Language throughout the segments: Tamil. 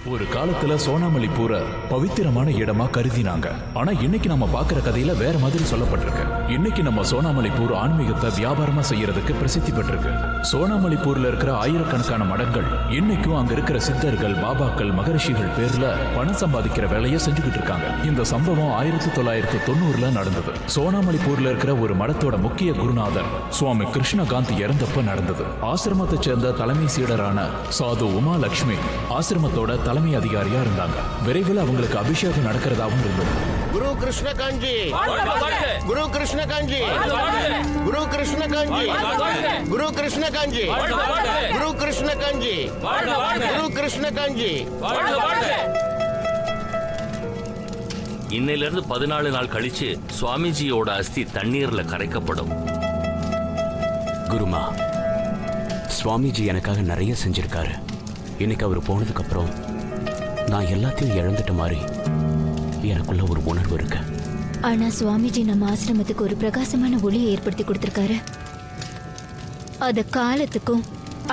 ஒரு காலத்துல சோனாமலிபூரை பவித்திரமான இடமா கருதினாங்க. ஆனா இன்னைக்கு நம்ம பாக்குற கதையில வேற மாதிரி சொல்லப்பட்டிருக்கு. இன்னைக்கு நம்ம சோனாமலிபூர் ஆன்மீகத்தை வியாபாரமா செய்யறதுக்கு பிரசித்தி பெற்றிருக்கு. சோனாமலிபூர்ல இருக்கிற ஆயிரக்கணக்கான மடங்கள் இன்னைக்கும் அங்க இருக்கிற சித்தர்கள், பாபாக்கள், மகரிஷிகள் பேர்ல பணம் சம்பாதிக்கிற வேலையை செஞ்சுக்கிட்டு இருக்காங்க. இந்த சம்பவம் 1990 நடந்தது. சோனாமலிபூர்ல இருக்கிற ஒரு மடத்தோட முக்கிய குருநாதர் சுவாமி கிருஷ்ணகாந்த் இறந்தப்ப நடந்தது. ஆசிரமத்தை சேர்ந்த தலைமை சீடரான சாது உமா லட்சுமி ஆசிரமத்தோட தலைமை அதிகாரியா இருந்தாங்க. விரைவில் அவங்களுக்கு அபிஷேகம் நடக்கிறதாவும் இருந்தது. குரு கிருஷ்ணகாந்தி, குரு கிருஷ்ணகாந்தி, குரு கிருஷ்ணகாந்தி, குரு கிருஷ்ணகாந்தி, குரு கிருஷ்ணகாந்தி, குரு கிருஷ்ணகாந்தி. இன்னையிலிருந்து 14 நாள் கழிச்சு சுவாமிஜியோட அஸ்தி தண்ணீர்ல கரைக்கப்படும். குருமா, சுவாமிஜி எனக்காக நிறைய செஞ்சிருக்காரு. இன்னைக்கு அவர் போனதுக்கு அப்புறம் நான் எல்லாத்தையும் இழந்துட்ட மாதிரி எனக்குள்ள ஒரு உணர்வு இருக்கு. ஆனா சுவாமிஜி நம்ம ஆசிரமத்துக்கு ஒரு பிரகாசமான ஒளியை ஏற்படுத்தி கொடுத்திருக்காரு. அத காலத்துக்கும்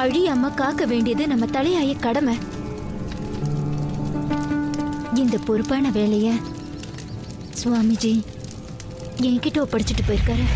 அழியாம காக்க வேண்டியது நம்ம தலையாய கடமை. இந்த பொறுப்பான வேலைய சுவாமிஜி என்கிட்ட ஒப்படைச்சிட்டு போயிருக்காரு.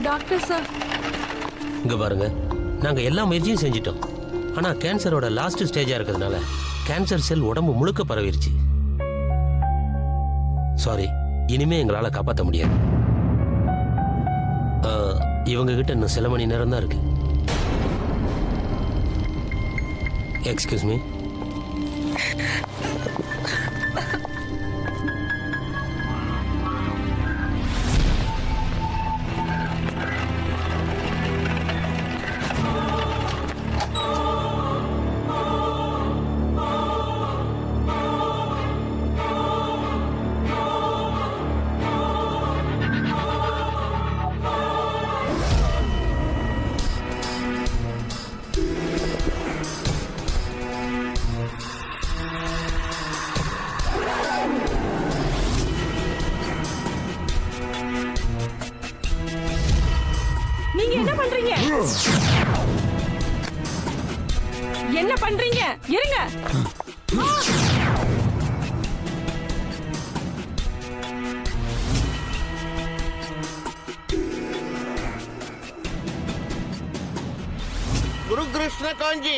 டாக்டர் சார், இங்க பாருங்க, நாங்க எல்லா முயற்சியும் செஞ்சிட்டோம். ஆனா கேன்சரோட லாஸ்ட் ஸ்டேஜா இருக்கிறதுனால கேன்சர் செல் உடம்பு முழுக்க பரவிருச்சு. சாரி, இனிமே எங்களால காப்பாற்ற முடியாது. இவங்க கிட்ட இன்னும் சில மணி நேரம் தான் இருக்கு. Excuse me. நீங்க என்ன பண்றீங்க? என்ன பண்றீங்க? இருங்க. குரு கிருஷ்ணகாந்தி,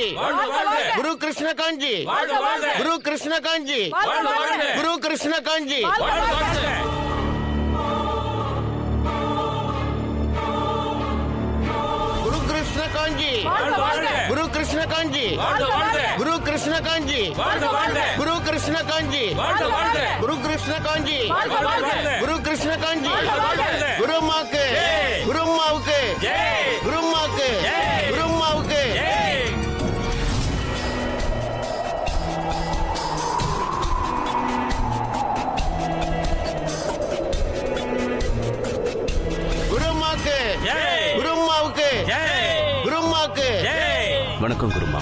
குரு கிருஷ்ணகாந்தி, குரு கிருஷ்ணகாந்தி, குரு கிருஷ்ணகாந்தி. குரு கிருஷ்ணகாந்தி, குரு கிருஷ்ணகாந்தி, குரு கிருஷ்ணகாந்தி, குரு கிருஷ்ணகாந்தி, குரு கிருஷ்ணகாந்தி. குருமாக்கு, குருமாவுக்கு, குருமாக்கு, குருமாவுக்கு. குருமாக்கு, குருமாவுக்கு, குருமாக்கு. வணக்கம் குருமா.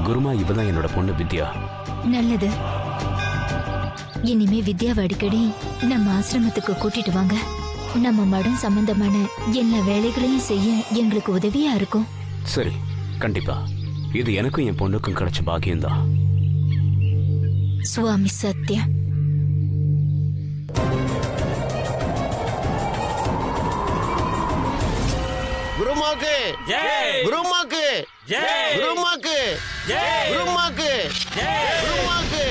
குருமா, இவதான் என்னோட பொண்ணு வித்யா. நல்லது. இனிமே வித்யாவை அடிக்கடி நம்ம ஆசிரமத்துக்கு கூட்டிட்டு வாங்க. நம்ம மடம் சம்பந்தமான எல்லா வேலைகளையும் செய்ய எங்களுக்கு உதவியா இருக்கும். சரி, கண்டிப்பா. இது எனக்கும் என் பொண்ணுக்கும் கிடைச்ச பாக்கியம்தான். சுவாமி சத்யா. குருமாக்கு, குருமாக்கு, குருமாக்கு, குருமாக்கு, குருமாக்கு,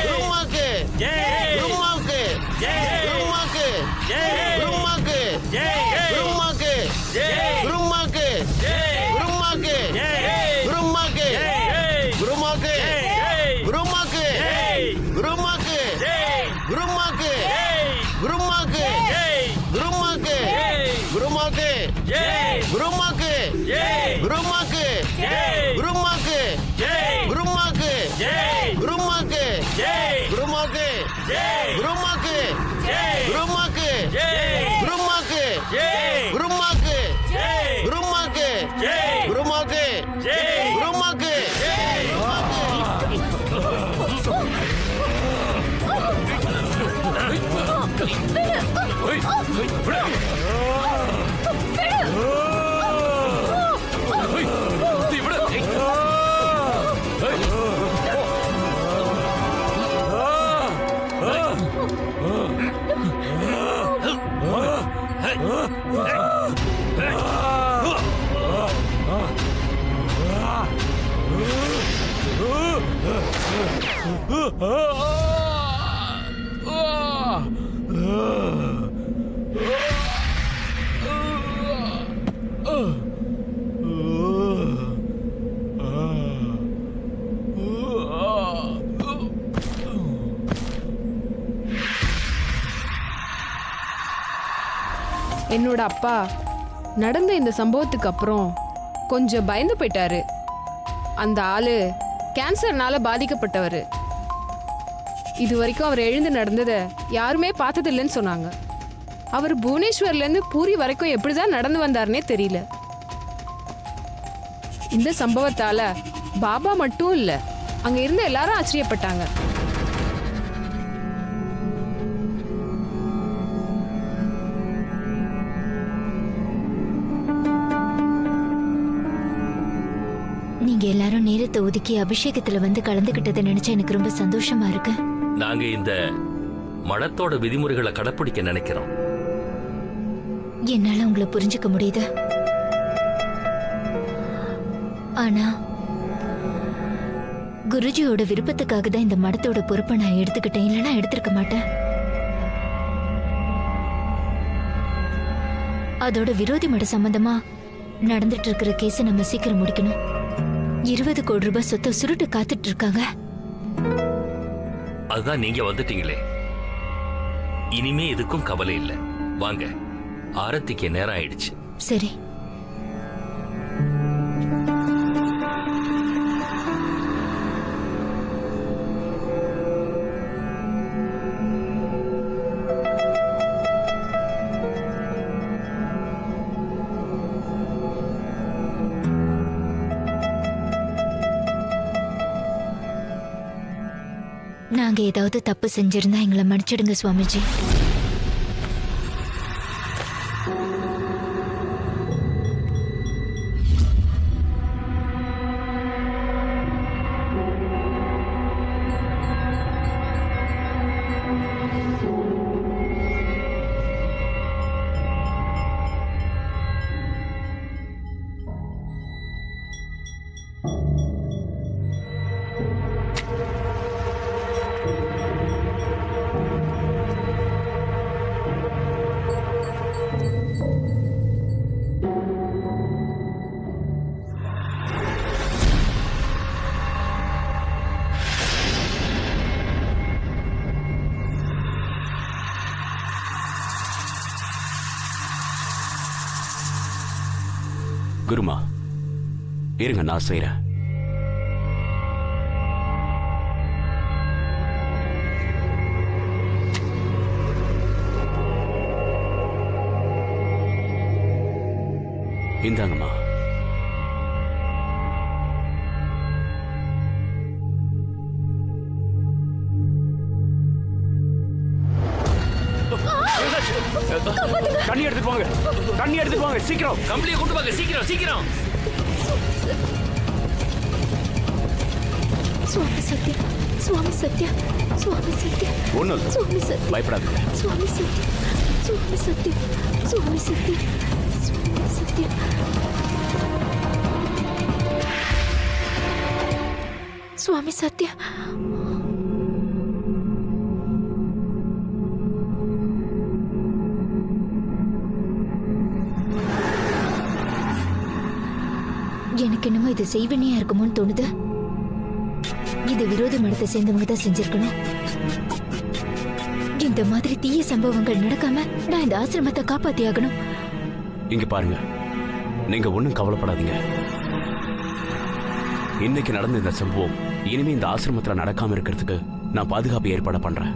குருமாக்கு, குருமாக்கு குருமாக்கு குருமாக்கு குருமாக்கு குருமாக்கு குருமாக்கு குருமாக்கு குருமாக்கு குருமாக்கு குருமாக்கு குருமாக்கு குருமாக்கு குருமாக்கு குருமாக்கு குருமாக்கு குருமாக்கு குருமாக்கு குருமாக்கு என்னோட அப்பா நடந்த இந்த சம்பவத்துக்கு அப்புறம் கொஞ்சம் பயந்து போயிட்டாரு. அந்த ஆளு கேன்சர்னால பாதிக்கப்பட்டவர். இது வரைக்கும் அவர் எழுந்து நடந்ததை யாருமே பார்த்ததில்லைன்னு சொன்னாங்க. அவர் புவனேஸ்வர்லேருந்து பூரி வரைக்கும் எப்படிதான் நடந்து வந்தாருன்னே தெரியல. இந்த சம்பவத்தால பாபா மட்டும் இல்ல, அங்க இருந்த எல்லாரும் ஆச்சரியப்பட்டாங்க. நீங்க எல்லாரும் நேரத்தை ஒதுக்கி அபிஷேகத்துல வந்து கலந்துகிட்டதை நினைச்சா எனக்கு ரொம்ப சந்தோஷமா இருக்கு. நாங்க இந்த மடத்தோட விதிமுறைகளை கடைப்பிடிக்க நினைக்கிறோம். என்னால உங்களை புரிஞ்சுக்க முடியுது. ஆனா குருஜியோட விருப்பத்துக்காக தான் இந்த மடத்தோட பொறுப்பை நான் எடுத்துக்கிட்டேன், இல்லைன்னா எடுத்திருக்க மாட்டேன். அதோட விரோதி மட சம்பந்தமா நடந்துட்டு இருக்கிற கேஸை நம்ம சீக்கிரம் முடிக்கணும். 20 கோடி ரூபாய் சொத்தை சுருட்டு காத்துட்டு இருக்காங்க. அதுதான் நீங்க வந்துட்டீங்களே, இனிமே எதுக்கும் கவலை இல்லை. வாங்க, ஆரத்திக்கு நேரம் ஆயிடுச்சு. சரி. நாங்க ஏதாவது தப்பு செஞ்சிருந்தா எங்களை மன்னிச்சிடுங்க சுவாமிஜி. குருமா, இருங்க, நான் செய்றேன். இந்தாங்கம்மா. தண்ணி எடுத்துட்டு போங்க, தண்ணி எடுத்துட்டு போங்க, சீக்கிரம். கம்பளியை கொண்டு வாங்க, சீக்கிரம் சீக்கிரம். சுவாமி சத்யா, சுவாமி சத்யா, சுவாமி சத்யா. ஒண்ணும் இல்ல, சுவாமி சத்யா, பயப்படாதீங்க. சுவாமி சத்யா, சுவாமி சத்யா, சுவாமி சத்யா, சுவாமி சத்யா. சுவாமி சத்யா. எனக்கு என்னமோ இது செய்வனையா இருக்குமோன்னு தோணுது. இது விரோதி மடத்தை சேர்ந்தவங்க தான் செஞ்சிருக்கணும். இந்த மாதிரி தீய சம்பவங்கள் நடக்காம நான் இந்த ஆசிரமத்தை காப்பாத்தி ஆகணும். இங்க பாருங்க, நீங்க ஒண்ணும் கவலைப்படாதீங்க. இன்னைக்கு நடந்த இந்த சம்பவம் இனிமே இந்த ஆசிரமத்துல நடக்காம இருக்கிறதுக்கு நான் பாதுகாப்பு ஏற்பாடு பண்றேன்.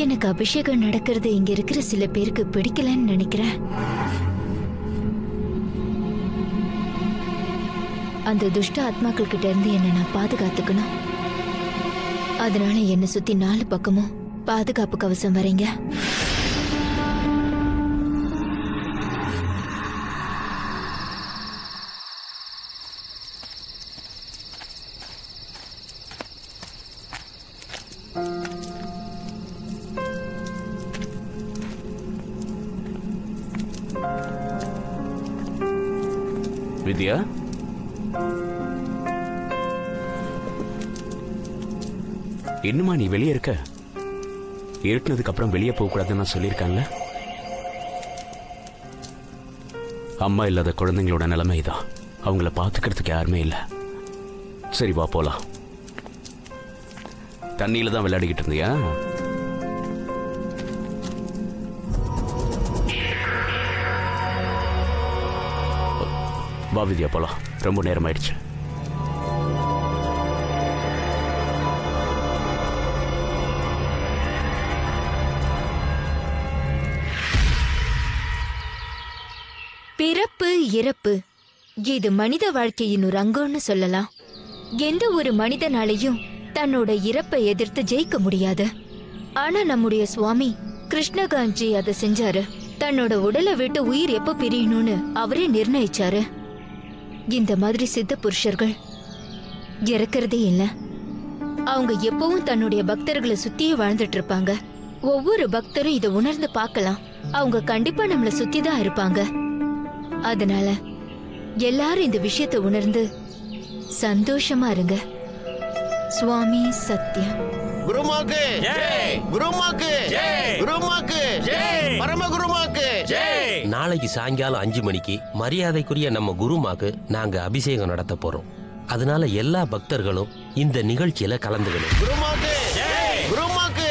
எனக்கு அபிஷேகம் நடக்கிறது இங்க இருக்கிற சில பேருக்கு பிடிக்கலன்னு நினைக்கிறேன். அந்த துஷ்ட ஆத்மாக்கள் கிட்ட இருந்து என்ன நான் பாதுகாத்துக்கணும். அதனால என்ன சுத்தி 4 பக்கமும் பாதுகாப்பு கவசம் வரீங்க. வித்யா, என்னம்மா நீ வெளியே இருக்க? இருட்டினதுக்கு அப்புறம் வெளியே போக கூடாதுன்னு நான் சொல்லியிருக்காங்கல்ல. அம்மா இல்லாத குழந்தைங்களோட நிலைமை தான். அவங்கள பாத்துக்கிறதுக்கு யாருமே இல்லை. சரி வா போலாம். தண்ணியில தான் விளையாடிக்கிட்டு இருந்தியா? வா வித்யா போலாம், ரொம்ப நேரம் ஆயிடுச்சு. பிறப்பு இறப்பு இது மனித வாழ்க்கையின் ஒரு அங்கம்னு சொல்லலாம். எந்த ஒரு மனிதனாலையும் தன்னோட இறப்பை எதிர்த்து ஜெயிக்க முடியாது. ஆனா நம்முடைய சுவாமி கிருஷ்ணகாந்த்ஜி அதை செஞ்சாரு. தன்னோட உடலை விட்டு உயிர் எப்ப பிரியணும்னு அவரே நிர்ணயிச்சாரு. இந்த மாதிரி சித்த புருஷர்கள் இறக்கிறதே இல்ல. அவங்க எப்பவும் தன்னுடைய பக்தர்களை சுத்தியே வாழ்ந்துட்டு இருப்பாங்க. ஒவ்வொரு பக்தரும் இதை உணர்ந்து பார்க்கலாம். அவங்க கண்டிப்பா நம்மள சுத்தி தான் இருப்பாங்க. அதனால எல்லாரும் இந்த விஷயத்தை உணர்ந்து சந்தோஷமா இருங்க. சுவாமி சத்யம். குருமாக்கு குருமாக்கு குருமாக்கு பரமகுருமாக்கு. நாளைக்கு சாயங்காலம் 5 மணிக்கு மரியாதைக்குரிய நம்ம குருமாக்கு நாங்க அபிஷேகம் நடத்த போறோம். அதனால எல்லா பக்தர்களும் இந்த நிகழ்ச்சியில கலந்துக்கணும். குருமாக்கு குருமாக்கு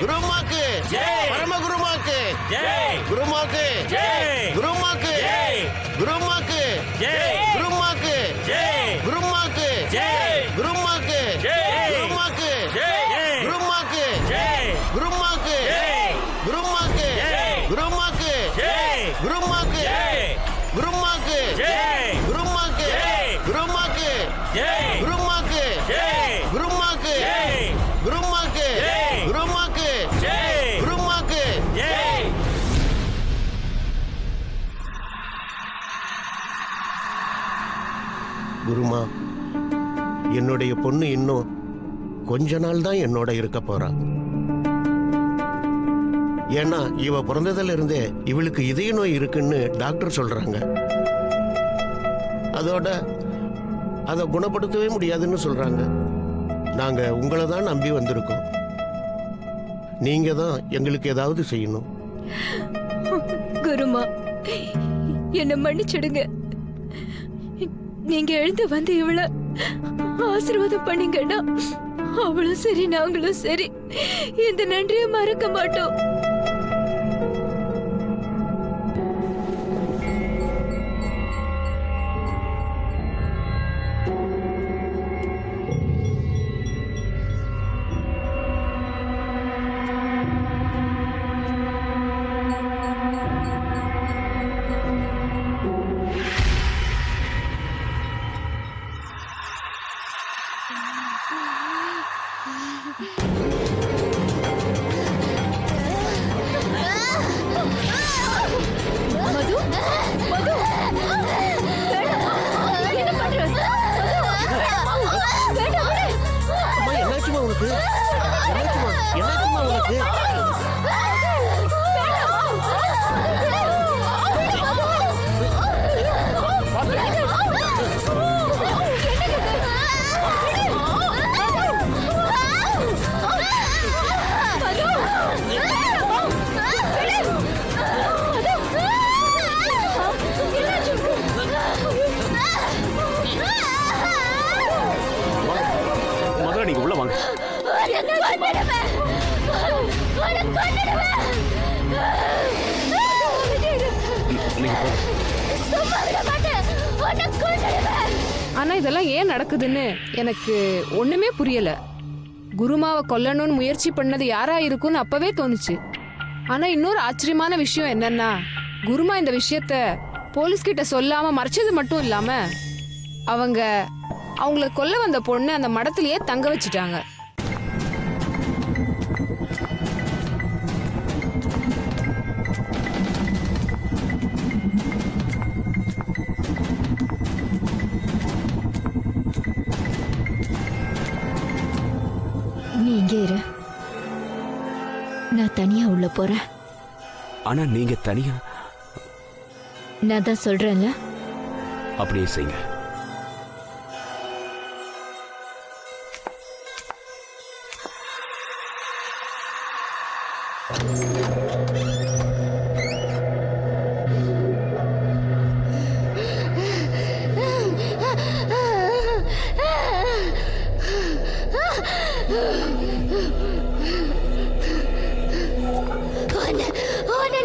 குருமாக்கு பரமகுருமாக்கு குருமாக்கு குருமாக்கு குருமாக்கு குருமாக்கு குருமாக்கு குருமாக்கு குருமாக்கு குருமாக்கு குருமாக்கு குருமாக்கு குருமாக்கு குருமாக்கு குருமாக்கு குருமாக்கு குருமாக்கு குருமாக்கு குருமாக்கு குருமாக்கு குருமாக்கு. குருமா, என்னுடைய பொண்ணு இன்னும் கொஞ்ச நாள் தான் என்னோட இருக்க போறா. ஏன்னா இவ பிறந்ததுல இருந்தே இவளுக்கு இதய நோய் இருக்குன்னு டாக்டர் சொல்றாங்க. அதோட அதை குணப்படுத்தவே முடியாதுன்னு சொல்றாங்க. நாங்க உங்களை தான் நம்பி வந்திருக்கோம். நீங்க தான் எங்களுக்கு ஏதாவது செய்யணும். குருமா, என்ன மன்னிச்சிடுங்க. நீங்க எழுந்து வந்து இவள ஆசீர்வாதம் பண்ணீங்கன்னா அவளும் சரி நாங்களும் சரி இந்த நன்றியை மறக்க மாட்டோம். மது, மது, என்ன பண்ற? வேண்டாம், விடு. அம்மா, என்னாச்சுமா உனக்கு? என்னாச்சுமா உனக்கு? முதல்ல நீங்க உள்ள வாங்க. நீங்க போங்க. ஆனா இதெல்லாம் ஏன் நடக்குதுன்னு எனக்கு ஒண்ணுமே புரியல. குருமாவை கொல்லணும்னு முயற்சி பண்ணது யாரா இருக்கும்னு அப்பவே தோணுச்சு. ஆனா இன்னொரு ஆச்சரியமான விஷயம் என்னன்னா, குருமா இந்த விஷயத்த போலீஸ் கிட்ட சொல்லாம மறைச்சது மட்டும் இல்லாம அவங்கள கொல்ல வந்த பொண்ணு அந்த மடத்திலேயே தங்க வச்சுட்டாங்க. நீ இங்கே இரு, நான் தனியா உள்ள போறேன். ஆனா நீங்க தனியா நான் தான் சொல்றேன்ல. அப்படியே செய்யுங்க.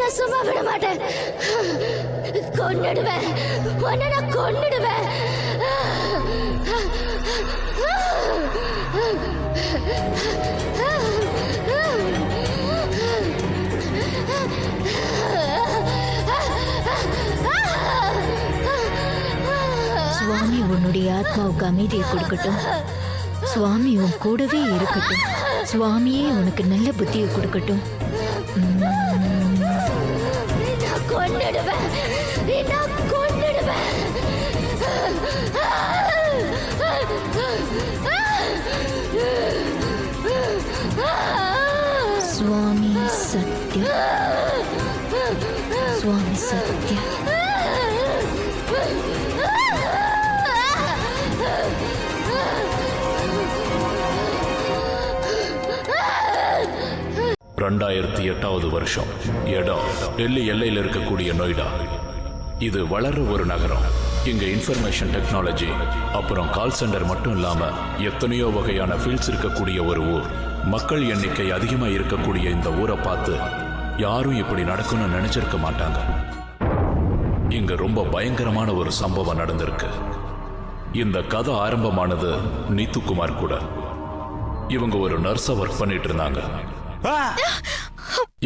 நான் சும்மா விட மாட்டேன். கொன்னுடுவேன், உன்னை நான் கொன்னுடுவேன். சுவாமி உன்னுடைய ஆத்மாவுக்கு அமைதியை கொடுக்கட்டும். சுவாமி உன் கூடவே இருக்கட்டும். சுவாமியே உனக்கு நல்ல புத்தியை கொடுக்கட்டும். சுவாமி சத்யம், சுவாமி சத்யம். ரெண்டாயிரத்தி 8வது வருஷம். இடம் டெல்லி எல்லையில் இருக்கக்கூடிய நொய்டா. இது வளர்ற ஒரு நகரம். இங்க இன்ஃபர்மேஷன் டெக்னாலஜி அப்புறம் கால் சென்டர் மட்டும் இல்லாம எத்தனையோ வகையான ஃபீல்ட்ஸ் இருக்கக்கூடிய ஒரு ஊர். மக்கள் எண்ணிக்கை அதிகமா இருக்கக்கூடிய இந்த ஊரை பார்த்து யாரும் இப்படி நடக்கும்னு நினைச்சிருக்க மாட்டாங்க. இங்க ரொம்ப பயங்கரமான ஒரு சம்பவம் நடந்திருக்கு. இந்த கதை ஆரம்பமானது நீத்துக்குமார் கூட. இவங்க ஒரு நர்ஸா ஒர்க் பண்ணிட்டு இருந்தாங்க.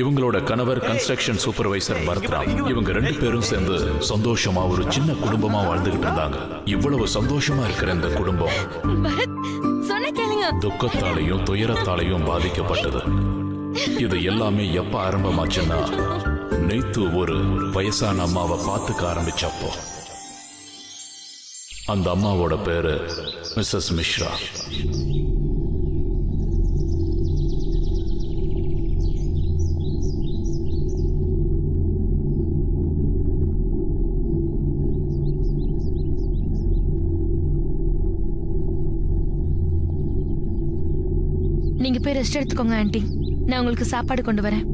இவங்களோட கணவர் கன்ஸ்ட்ரக்ஷன் சூப்பர்வைசர் பரத்ராம். இவங்க 2 பேரும் சேர்ந்து சந்தோஷமா ஒரு சின்ன குடும்பமா வாழ்ந்துகிட்டு இருந்தாங்க. இவ்வளவு சந்தோஷமா இருக்கிற இந்த குடும்பம் துக்கத்தாலையும் துயரத்தாலையும் பாதிக்கப்பட்டது. இது எல்லாமே எப்ப ஆரம்பமாச்சுன்னா, நெய்த்து ஒரு வயசான அம்மாவை பார்த்துக்க ஆரம்பிச்சப்போ. அந்த அம்மாவோட பேரு மிஸ்ஸஸ் மிஸ்ரா. நீங்க போய் ரெஸ்ட் எடுத்துக்கோங்க ஆண்டி. நான் உங்களுக்கு சாப்பாடு கொண்டு வரேன்.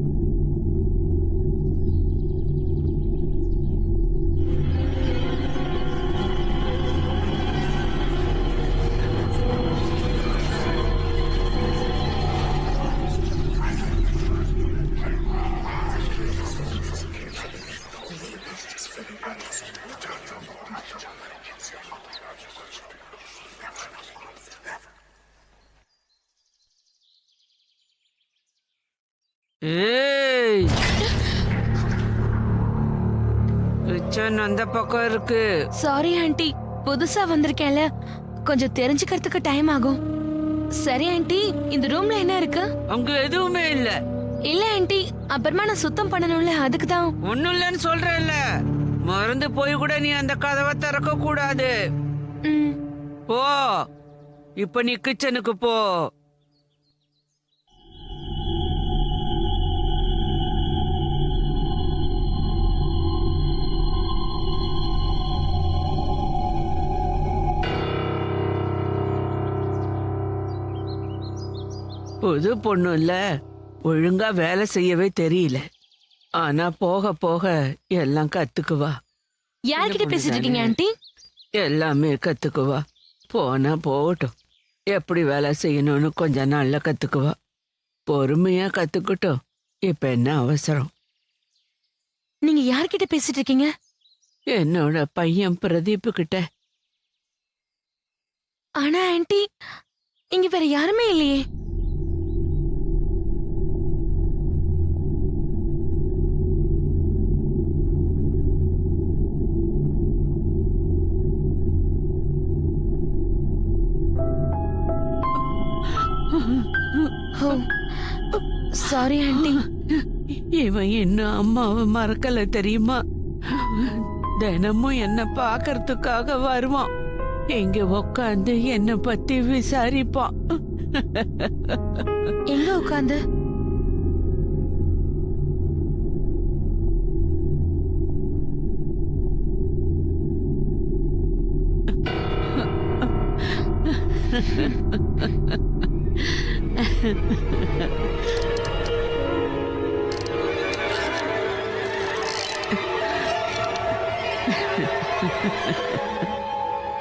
கிச்சன் அந்த பக்கம் இருக்கு. சாரி ஆண்டி, புதுசா வந்திருக்கேன்ல, கொஞ்சம் தெரிஞ்சுக்கிறதுக்கு டைம் ஆகும். சரி ஆண்டி, இந்த ரூம்ல என்ன இருக்கு? அங்க எதுவுமே இல்ல. இல்ல ஆண்டி, அப்புறமா நான் சுத்தம் பண்ணணும்ல, அதுக்கு தான். ஒண்ணும் இல்லன்னு சொல்றேன்ல. மறந்து போய் கூட நீ அந்த கதவை திறக்க கூடாது. போ, இப்ப நீ கிச்சனுக்கு போ. புது பொண்ணு இல்ல, ஒழுங்கா வேலை செய்யவே தெரியல. ஆனா போக போக எல்லாம் கத்துக்குவா. யார்கிட்ட பேசிட்டு இருக்கீங்க ஆண்டி? எல்லாமே கத்துக்குவா. போனா போகட்டும். எப்படி வேலை செய்யணும்னு கொஞ்ச நாள்ல கத்துக்குவா. பொறுமையா கத்துக்கிட்டோம். இப்ப என்ன அவசரம்? நீங்க யார்கிட்ட பேசிட்டு இருக்கீங்க? என்னோட பையன் பிரதீப் கிட்ட. ஆனா ஆன்ட்டி, இங்க வேற யாருமே இல்லையே. Sorry anti. இவன் இன்னும் அம்மாவை மறக்கல தெரியுமா? தினமும் என்ன பாக்கறதுக்காக வருவான். இங்க உக்காந்து என்ன பத்தி விசாரிப்பான். எங்க உட்காந்து?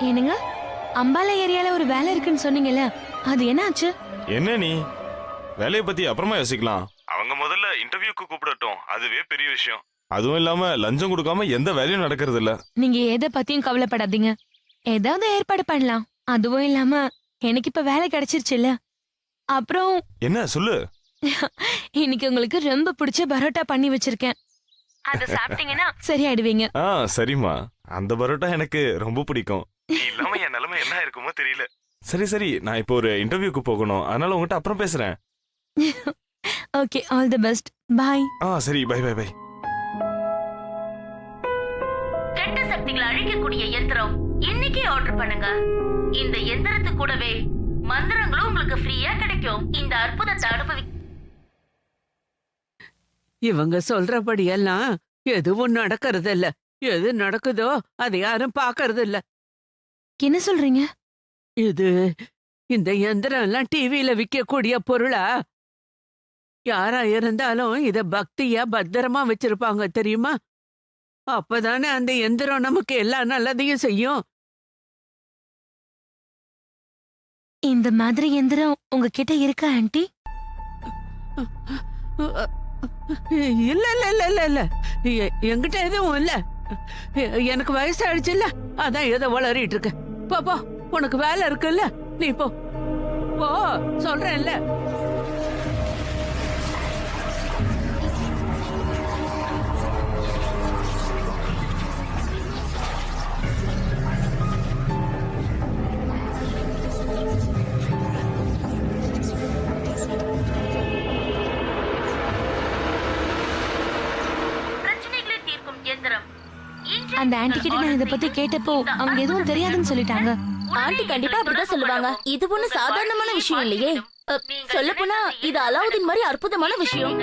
என்னங்க, அம்பாலா ஏரியால ஒரு வேலை இருக்குன்னு சொன்னீங்கல்ல, அது என்ன ஆச்சு? என்ன நீ வேலையை பத்தி அப்புறமா யோசிக்கலாம். அவங்க முதல்ல இன்டர்வியூக்கு கூப்பிடட்டும், அதுவே பெரிய விஷயம். அதுவும் இல்லாம லஞ்சம் கொடுக்காம எந்த வேலையும் நடக்கிறது இல்ல. நீங்க எதை பத்தியும் கவலைப்படாதீங்க, ஏதாவது ஏற்பாடு பண்ணலாம். அதுவும் இல்லாம எனக்கு இப்ப வேலை கிடைச்சிருச்சுல்ல. அப்புறம் என்ன சொல்லு. இன்னைக்கு உங்களுக்கு ரொம்ப பிடிச்ச பரோட்டா பண்ணி வச்சிருக்கேன். அத சாப்பிட்டீங்கன்னா சரியாயிடுவீங்க. சரிம்மா, அந்த பரோட்டா எனக்கு ரொம்ப பிடிக்கும். நீ இல்லாம என் நிலைமை என்ன இருக்குமோ தெரியல. சரி சரி, நான் இப்போ ஒரு இன்டர்வியூக்கு போகணும், அதனால உங்ககிட்ட அப்புறம் பேசுறேன். Okay, all the best. Bye. சரி, பை பை பை. கெட்ட சக்திகளை அழிக்கக்கூடிய யந்திரம் இன்னைக்கே ஆர்டர் பண்ணுங்க. இந்த எந்திரத்து கூடவே மந்திரங்களும் உங்களுக்கு ஃப்ரீயா கிடைக்கும். இந்த அற்புதத்தை அனுபவி. இவங்க சொல்றபடியெல்லாம் எதுவும் நடக்கிறது இல்ல. எது நடக்குதோ அதை யாரும் பாக்கறது இல்ல. என்ன சொல்றீங்க? இது இந்த யந்திரம் எல்லாம் டிவியில விற்கக்கூடிய பொருளா? யாரா இருந்தாலும் இத பக்தியா பத்திரமா வச்சிருப்பாங்க தெரியுமா? அப்பதானே அந்த எந்திரம் நமக்கு எல்லா நல்லதையும் செய்யும். இந்த மாதிரி எந்திரம் உங்ககிட்ட இருக்கா ஆன்ட்டி? இல்ல இல்ல இல்ல இல்ல இல்ல, என்கிட்ட எதுவும் இல்ல. எனக்கு வயசாயிடுச்சு இல்ல, அதான் ஏதோ வளரிட்டு இருக்க. போ போ, உனக்கு வேலை இருக்குல்ல, நீ போ போ, சொல்றேன்ல. அந்த ஆன்ட்டி கிட்ட நான் இத பத்தி கேட்டப்போ அவங்க எதுவும் தெரியாதுன்னு சொல்லிட்டாங்க. ஆண்டி கண்டிப்பா அப்படிதான் சொல்லுவாங்க. இது ஒண்ணு சாதாரணமான விஷயம் இல்லையே. சொல்லப்போனா இது அலாவுதீன் மாதிரி அற்புதமான விஷயம்.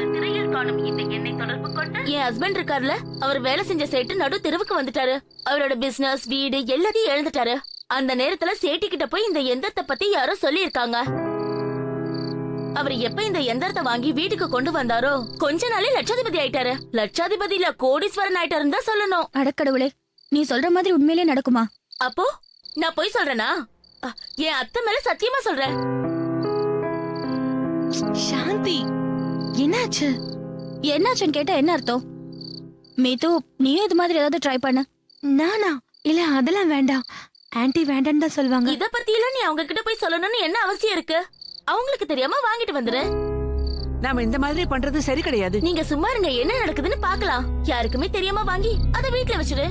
என் ஹஸ்பண்ட் இருக்காருல, அவர் வேலை செஞ்ச சேட்டு நடு தெருவுக்கு வந்துட்டாரு. அவரோட பிசினஸ், வீடு எல்லாத்தையும் இழந்துட்டாரு. அந்த நேரத்துல சேட்டி கிட்ட போய் இந்த எந்திரத்தை பத்தி யாரோ சொல்லி இருக்காங்க. அவர் எப்ப இந்த எந்திரத்தை வாங்கி வீட்டுக்கு கொண்டு வந்தாரோ கொஞ்ச நாளே லட்சாதிபதி ஆயிட்டாரு. லட்சாதிபதி இல்ல, கோடீஸ்வரன் ஆயிட்டாருன்னு தான் சொல்லணும். அடக்கடவுளே, நீ சொல்ற மாதிரி உண்மையிலே நடக்குமா? அப்போ நான் போய் சொல்றேனா? என் அத்தை மேல சத்தியமா சொல்றேன். சாந்தி, என்னாச்சு? என்னாச்சுன்னு கேட்டா என்ன அர்த்தம்? மீது, நீயும் இது மாதிரி ஏதாவது ட்ரை பண்ண. நானா? இல்ல, அதெல்லாம் வேண்டாம். ஆன்ட்டி வேண்டான்னு தான் சொல்லுவாங்க. இத பத்தி எல்லாம் நீ அவங்க கிட்ட போய் சொல்லணும்னு என்ன அவசியம் இருக்கு? அவங்களுக்கு தெரியாம வாங்கிட்டு வந்துரு. நாம இந்த மாதிரி பண்றது சரி கிடையாது. நீங்க சும்மா இருங்க, என்ன நடக்குதுன்னு பாக்கலாம். யாருக்குமே தெரியாம வாங்கி அத வீட்ல வச்சிரு.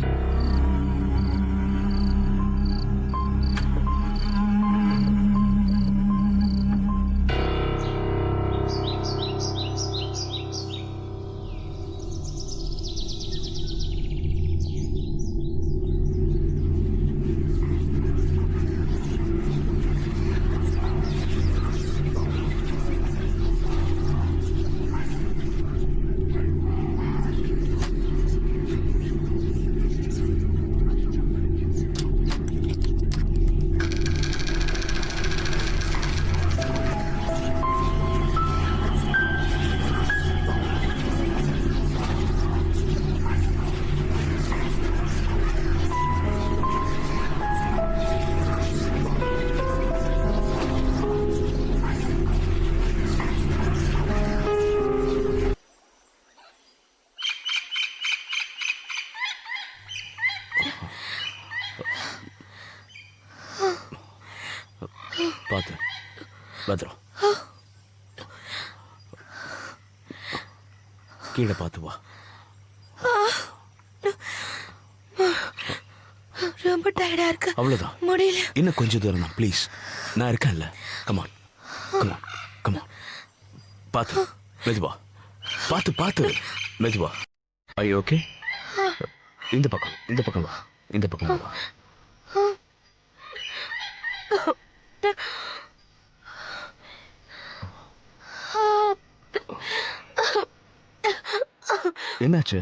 பத்திரம். கீழே பார்த்து வா. ரொம்ப டயர்டா இருக்கு. அவ்வளவுதான், முடியல. இன்னும் கொஞ்சம் தூரம் தான். ப்ளீஸ், நான் இருக்கேன்ல. Come on come on come on. பார்த்து மெதுவா, பார்த்து மெதுவா. ஐ ஓகே? இந்த பக்கம் வா, இந்த பக்கம் வா. என்னாச்சு?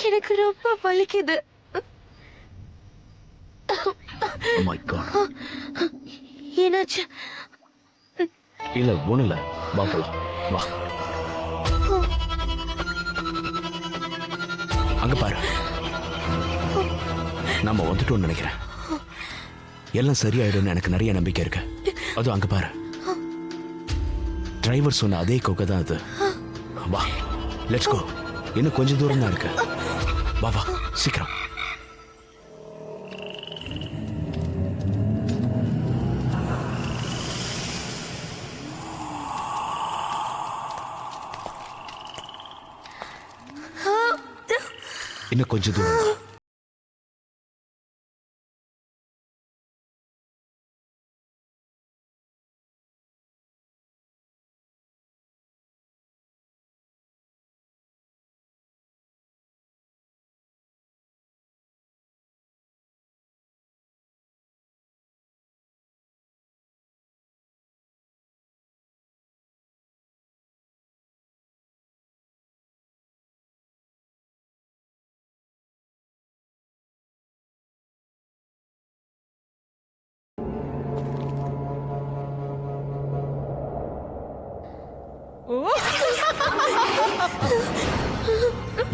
எனக்கு ரொம்ப வலிக்குது. Oh my God. என்னாச்சு? இல்ல ஒண்ணுல, வா போலாம், வா. அங்க பாரு, நாம வந்துட்டோம்னு நினைக்கிறேன். எல்லாம் சரியாயிடும்னு எனக்கு நிறைய நம்பிக்கை இருக்கு. அதுவும் அங்க பாரு, டிரைவர் சொன்ன அதே கொக்கை தான் அது. வா, லெட்ஸ் கோ. இன்னும் கொஞ்சம் தூரம் தான் இருக்கு. வா வா, சீக்கிரம். இன்னும் கொஞ்சம் தூரம் தான்.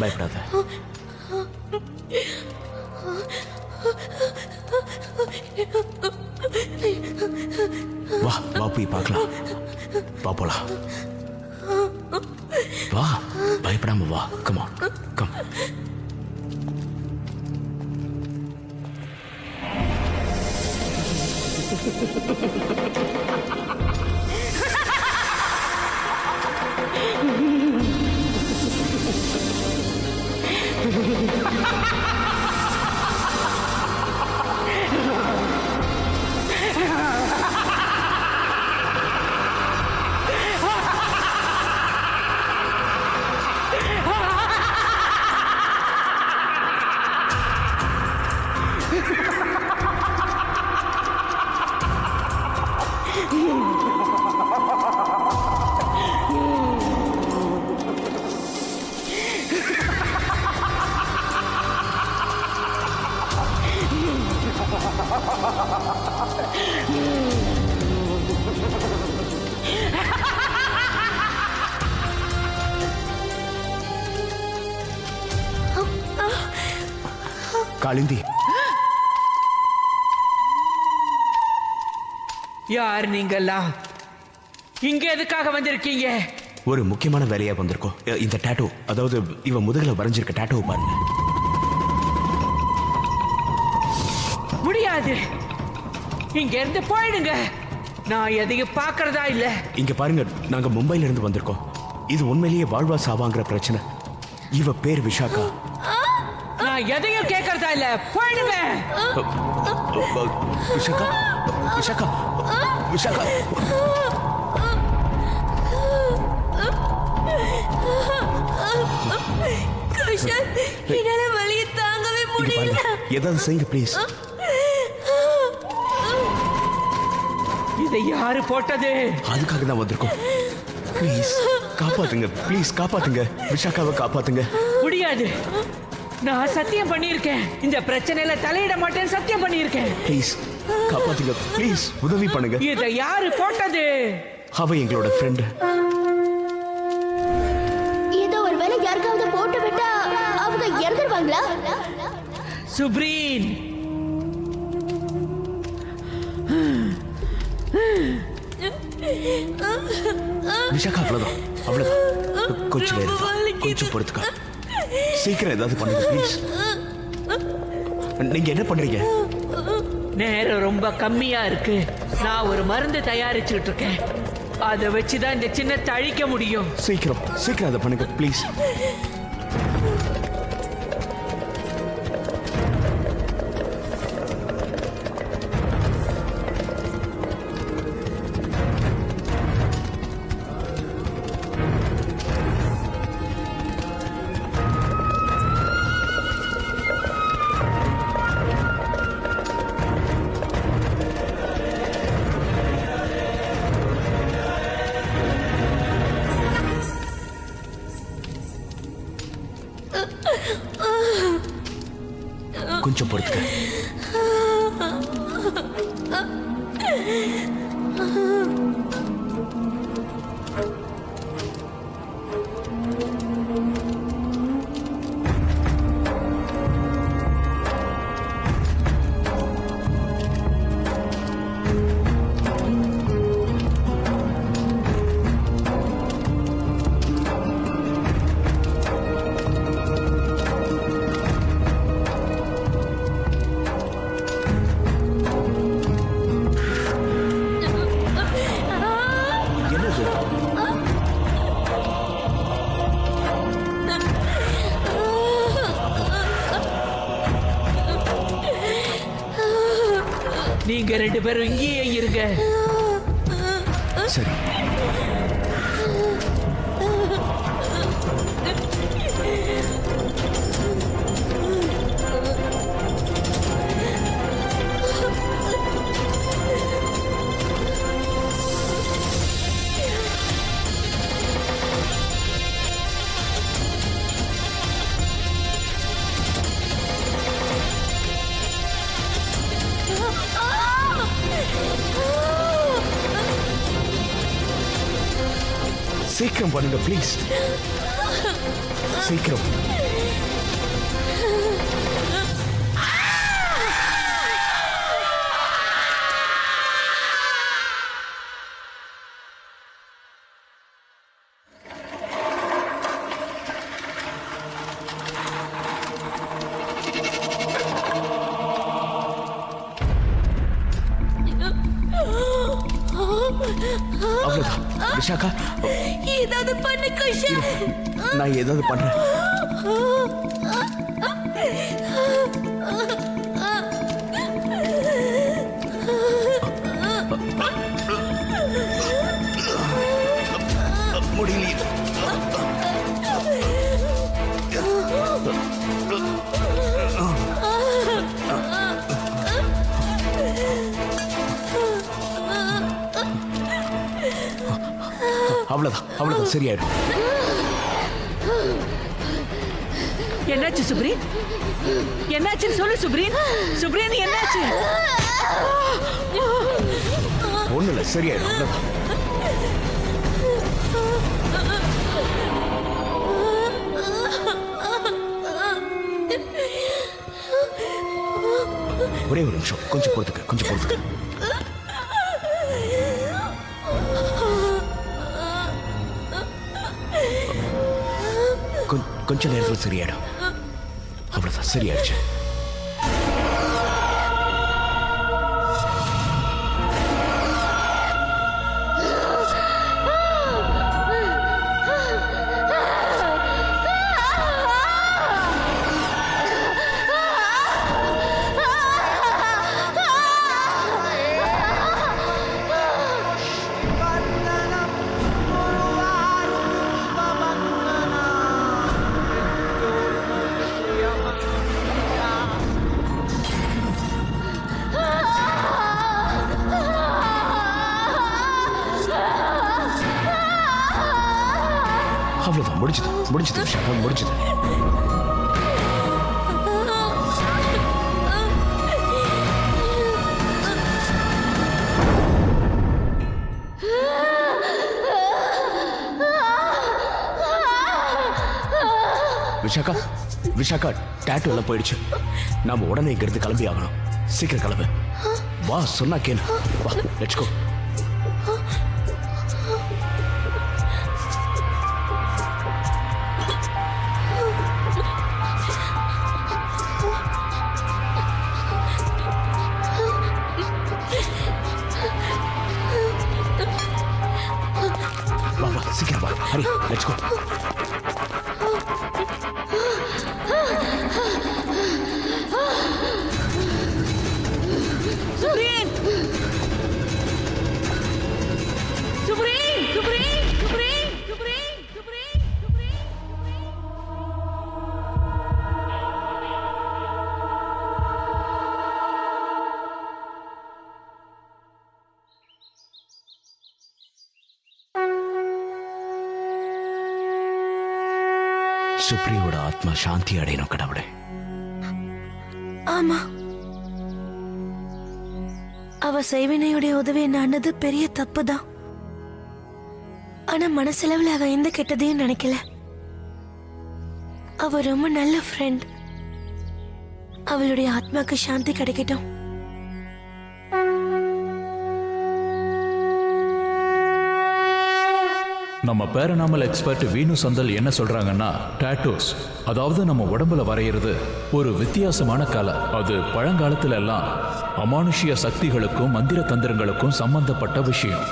பயப்படாத. வா வா, போய் பார்க்கலாம். வா போலாம். வா, பயப்படாம வா. Come on, come. காளிந்தி, யார் நீங்கெல்லாம்? இங்க எதுக்காக வந்திருக்கீங்க? ஒரு முக்கியமான வேலையா வந்திருக்கோம். இந்த டாட்டோ, அதாவது இவன் முதுகுல வரைஞ்சிருக்க டாட்டோவை பாருங்க. முடியாது, இங்க இருந்து போயிடுங்க. நான் எதையும் பார்க்கறதா இல்ல. இங்க பாருங்க, நாங்க மும்பைல இருந்து வந்திருக்கோம். இது உண்மையிலேயே வாழ்வா சாவாங்கிற பிரச்சனை. இவ பேர் விஷாக்கா. நான் எதையும் கேட்கறதா இல்ல, போயிடுங்க. விஷாக்கா, விஷாக்கா, விஷாக்கா. என்னால வலியை தாங்கவே முடியல. ஏதாவது செய்யுங்க ப்ளீஸ். இதை யாரு போட்டது? அதுக்காக தான் வந்திருக்கோம். ப்ளீஸ் காப்பாத்துங்க, ப்ளீஸ் காப்பாத்துங்க, விஷாக்காவை காப்பாத்துங்க. முடியாது, நான் சத்தியம் பண்ணியிருக்கேன். இந்த பிரச்சனையில தலையிட மாட்டேன்னு சத்தியம் பண்ணியிருக்கேன். ப்ளீஸ் காப்பாத்துங்க, ப்ளீஸ் உதவி பண்ணுங்க. இதை யாரு போட்டது? அவ எங்களோட ஃப்ரெண்டு. ஏதோ ஒரு வேலை யாருக்காவது போட்டு விட்டா அவங்க இறந்துருவாங்களா? சுப்ரீன், விஷாக்கா அவ்வளவுதான், அவ்வளவுதான். கொஞ்சம் நேரம் தான், கொஞ்சம் பொறுத்துக்கா. சீக்கிரம் ஏதாவது பண்ணுங்க ப்ளீஸ். நீங்க என்ன பண்றீங்க? நேரம் ரொம்ப கம்மியா இருக்கு. நான் ஒரு மருந்து தயாரிச்சுட்டு இருக்கேன். அதை வச்சுதான் இந்த சின்னத்தை அழிக்க முடியும். சீக்கிரம் சீக்கிரம் அதை பண்ணுங்க ப்ளீஸ். கொஞ்சம் பொறுத்துக்க. நீங்க 2 பேரும் இங்கேயே இருங்க. சரி. சீக்கிரம் பண்ணுங்க ப்ளீஸ். சீக்கிரம். அவ்வளவுதான் விஷாக்கா. ஏதாவது பண்ணு குஷா. நான் ஏதாவது பண்றேன். முடியல. அவ்வளவுதான் சரியாயிடும். என்னாச்சு சுப்ரீன்? என்னாச்சுன்னு சொல்லு சுப்ரீன். சுப்ரீன் என்னாச்சு? ஒண்ணு இல்ல, சரியாயிடும். அவ்வளவுதான். ஒரே ஒரு நிமிஷம், கொஞ்சம் பொறுத்துக்க. கொஞ்ச நேரத்தில் சரியாயிடும். அவ்வளவுதான், சரியாயிடுச்சு. அவ்வளவுதான், முடிஞ்சது விஷயம், முடிஞ்சது. விஷாக்கா டாட்டூ எல்லாம் போயிடுச்சு. நாம உடனே இங்க இருந்து கிளம்பி ஆகணும். சீக்கிரம் கிளம்பு. வா, சொன்னா கேளு. வா, லெட்ஸ் கோ. வாங்க let's go. Supreme supreme supreme supreme supreme supreme supreme. சுப்ரியோட ஆத்மா சாந்தி அடையணும் கடவுளே. ஆமா, அவ செய்வினையுடைய உதவி நானது பெரிய தப்பு தான். ஆனா மனசளவுல அவ எந்த கெட்டதையும் நினைக்கல. அவ ரொம்ப நல்ல ஃப்ரெண்ட். அவளுடைய ஆத்மாக்கு சாந்தி கிடைக்கட்டும். நம்ம பேரனாமல் எக்ஸ்பர்ட் வீணு சந்தல் என்ன சொல்றாங்கன்னா, டாட்டூஸ் அதாவது நம்ம உடம்புல வரைகிறது ஒரு வித்தியாசமான கலை. அது பழங்காலத்துல எல்லாம் அமானுஷ்ய சக்திகளுக்கும் மந்திர தந்திரங்களுக்கும் சம்பந்தப்பட்ட விஷயம்.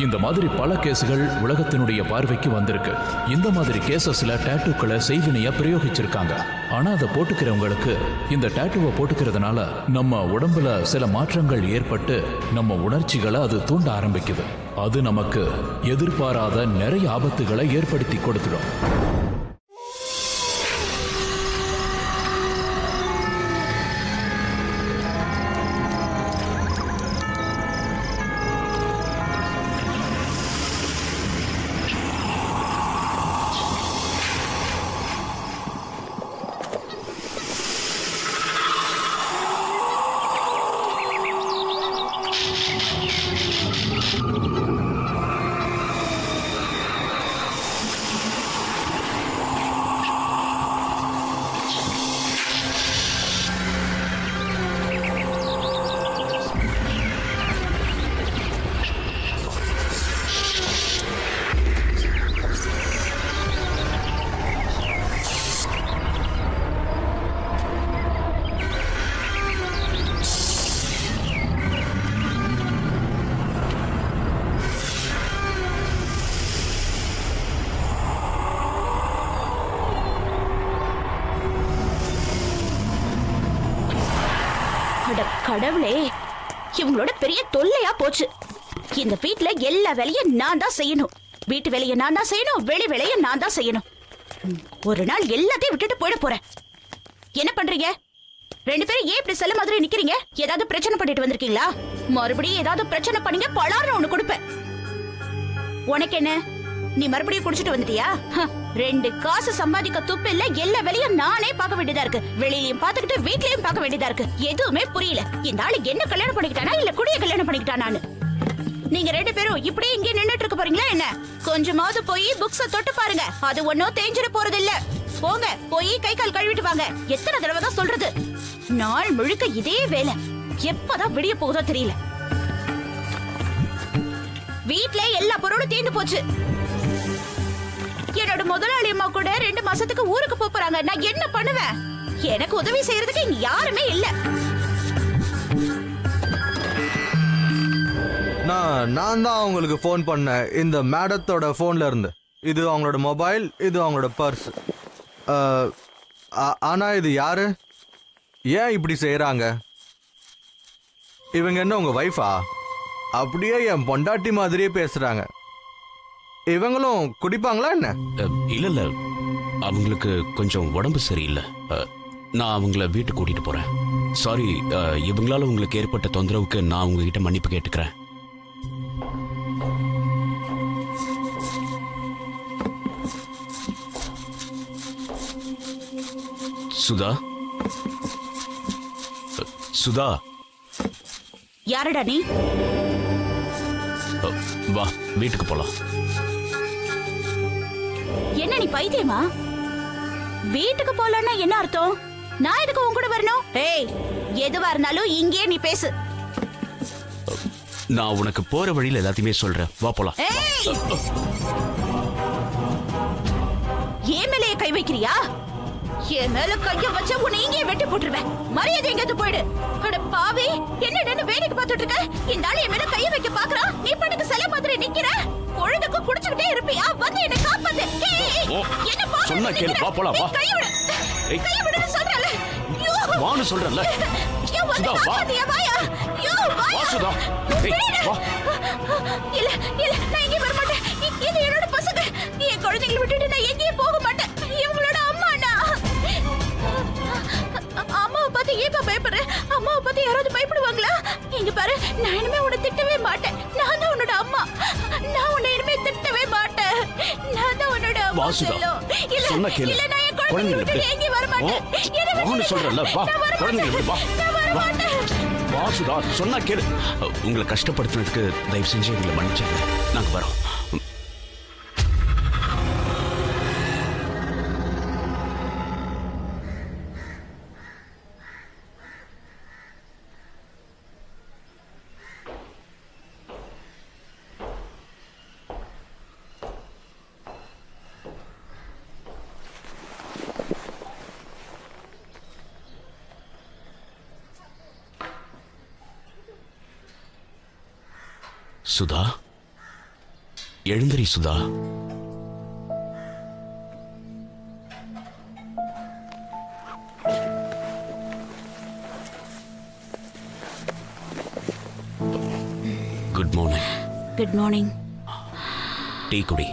இந்த மாதிரி பல கேஸுகள் உலகத்தினுடைய பார்வைக்கு வந்திருக்கு. இந்த மாதிரி கேசஸ்ல டாட்டூக்களை செய்வினையா பிரயோகிச்சிருக்காங்க. ஆனா அதை போட்டுக்கிறவங்களுக்கு இந்த டாட்டூவை போட்டுக்கிறதுனால நம்ம உடம்புல சில மாற்றங்கள் ஏற்பட்டு நம்ம உணர்ச்சிகளை அது தூண்ட ஆரம்பிக்குது. அது நமக்கு எதிர்பாராத நிறைய ஆபத்துகளை ஏற்படுத்தி கொடுத்துடும். கடவுளே, இவங்களோட பெரிய தொல்லையா போச்சு. இந்த வீட்ல எல்லா வேலையும் நான் தான் செய்யணும். வீட்டு வேலையை நான் தான் செய்யணும், வெளி வேலையை நான் தான் செய்யணும். ஒரு நாள் எல்லாத்தையும் விட்டுட்டு போயிட போறேன். என்ன பண்றீங்க? ரெண்டு பேரும் ஏன் இப்படி செல்ல மாதிரி நிக்கிறீங்க? ஏதாவது பிரச்சனை பண்ணிட்டு வந்திருக்கீங்களா? மறுபடியும் ஏதாவது பிரச்சனை பண்ணீங்க, பலார்னு ஒண்ணு கொடுப்பேன். உனக்கு என்ன, நீ மறுபடியும் குடிச்சிட்டு வந்துட்டியா? ரெண்டு காசு சம்பாதிக்க துப்பு இல்ல. எல்லா வேலையும் நானே பார்க்க வேண்டியதா இருக்கு. வெளியிலயும் பாத்துக்கிட்டு வீட்லயும் பார்க்க வேண்டியதா இருக்கு. எதுவுமே புரியல. இந்த ஆளு என்ன கல்யாணம் பண்ணிக்கிட்டானா இல்ல குடிய கல்யாணம் பண்ணிக்கிட்டானான்னு. நீங்க ரெண்டு பேரும் இப்படியே இங்கே நின்னுட்டு இருக்க போறீங்களா என்ன? கொஞ்சமாவது போய் புக்ஸ தொட்டு பாருங்க. அது ஒன்னும் தேஞ்சிட போறது இல்ல. போங்க, போய் கை கால் கழுவிட்டு வாங்க. எத்தனை தடவை தான் சொல்றது? நாள் முழுக்க இதே வேலை. எப்பதான் விடிய போகுதோ தெரியல. வீட்ல எல்லா பொருளும் தீர்ந்து போச்சு. என்னோட முதலாளி அம்மா கூட 2 மாசத்துக்கு ஊருக்கு போறாங்க. நான் என்ன பண்ணுவேன்? எனக்கு உதவி செய்யறதுக்கு இங்க யாருமே இல்ல. நான் தான் அவங்களுக்கு ஃபோன் பண்ணேன், இந்த மேடத்தோட ஃபோன்ல இருந்து. இது அவங்களோட மொபைல், இது அவங்களோட பர்ஸ். ஆனா இது யாரு? ஏன் இப்படி செய்யறாங்க? இவங்க என்ன உங்க வைஃபா? அப்படியே என் பொண்டாட்டி மாதிரியே பேசுறாங்க. இவங்களும் குடிப்பாங்களா என்ன? இல்ல இல்ல, அவங்களுக்கு கொஞ்சம் உடம்பு சரியில்லை. நான் அவங்கள வீட்டுக்கு கூட்டிட்டு போறேன். சாரி, இவங்களால உங்களுக்கு ஏற்பட்ட தொந்தரவுக்கு நான் உங்ககிட்ட மன்னிப்பு கேட்டுக்கிறேன். சுதா, சுதா, யாரடா நீ? வா வீட்டுக்கு போலாம். என்ன நீ பைத்தியமா? வீட்டுக்கு போலன்னா என்ன அர்த்தம்? நான் எதுக்கு உன் கூட வரணும்? ஏய், எதுவா இருந்தாலும் இங்கே நீ பேசு. நான் உனக்கு போற வழியில எல்லாத்தையுமே சொல்றேன். வா போலாம். ஏன் மேலேயே கை வைக்கிறியா? என் மேல கைய வச்சா உன்னை இங்கே வெட்டி போட்டுருவேன். மரியாதை எங்கேயாவது போயிடு. அட பாவி, என்ன வேடிக்கை பார்த்துட்டு இருக்க? இந்த ஆளு என் மேல கைய வைக்க பாக்குறான். நீ பாட்டுக்கு சிலை மாதிரி நிக்கிற. பொழுதுக்கு குடிச்சுக்கிட்டே இருப்பியா? வந்து என்ன காப்பாத்து. என்ன பாத்து சொன்னா கேளு, வா போலாம், வா. கைய விடு. கைய விடுன்னு சொல்றல. வான்னு சொல்றேன்ல. சுதா, வா. வா சுதா. வா. இல்ல நான் எங்கேயும் வர மாட்டேன். இது என்னோட பசங்க. என் குழந்தைகளை விட்டுட்டு நான் எங்கேயும் போக மாட்டேன். இவங்களோட அம்மா நான். அம்மாவை பார்த்து ஏப்பா பயப்படுற? அம்மாவை பார்த்து யாராவது பயப்படுவாங்களா? இங்க பாரு, நான் இனிமே உன்னை திட்டவே மாட்டேன். நான் தான் உன்னோட அம்மா. நான் உன்னை இனிமே திட்டவே மாட்டேன். நான் தான் உன்னோட அம்மா. வா சுதா. இல்ல சொன்னா கேளு. இல்ல நான் என் குழந்தைகளை விட்டுட்டு எங்கேயும் வர மாட்டேன். வான்னு சொல்றேன்ல. வா. குழந்தைகளை வா. வா. வா சுதா, சொன்னா கேளு. உங்களை கஷ்டப்படுத்துறதுக்கு தயவு செஞ்சு எங்களை மன்னிச்சாங்க. நாங்க வரோம். சுதா, எழுந்திரி Sudha. Good morning. Good morning. Tea குடி.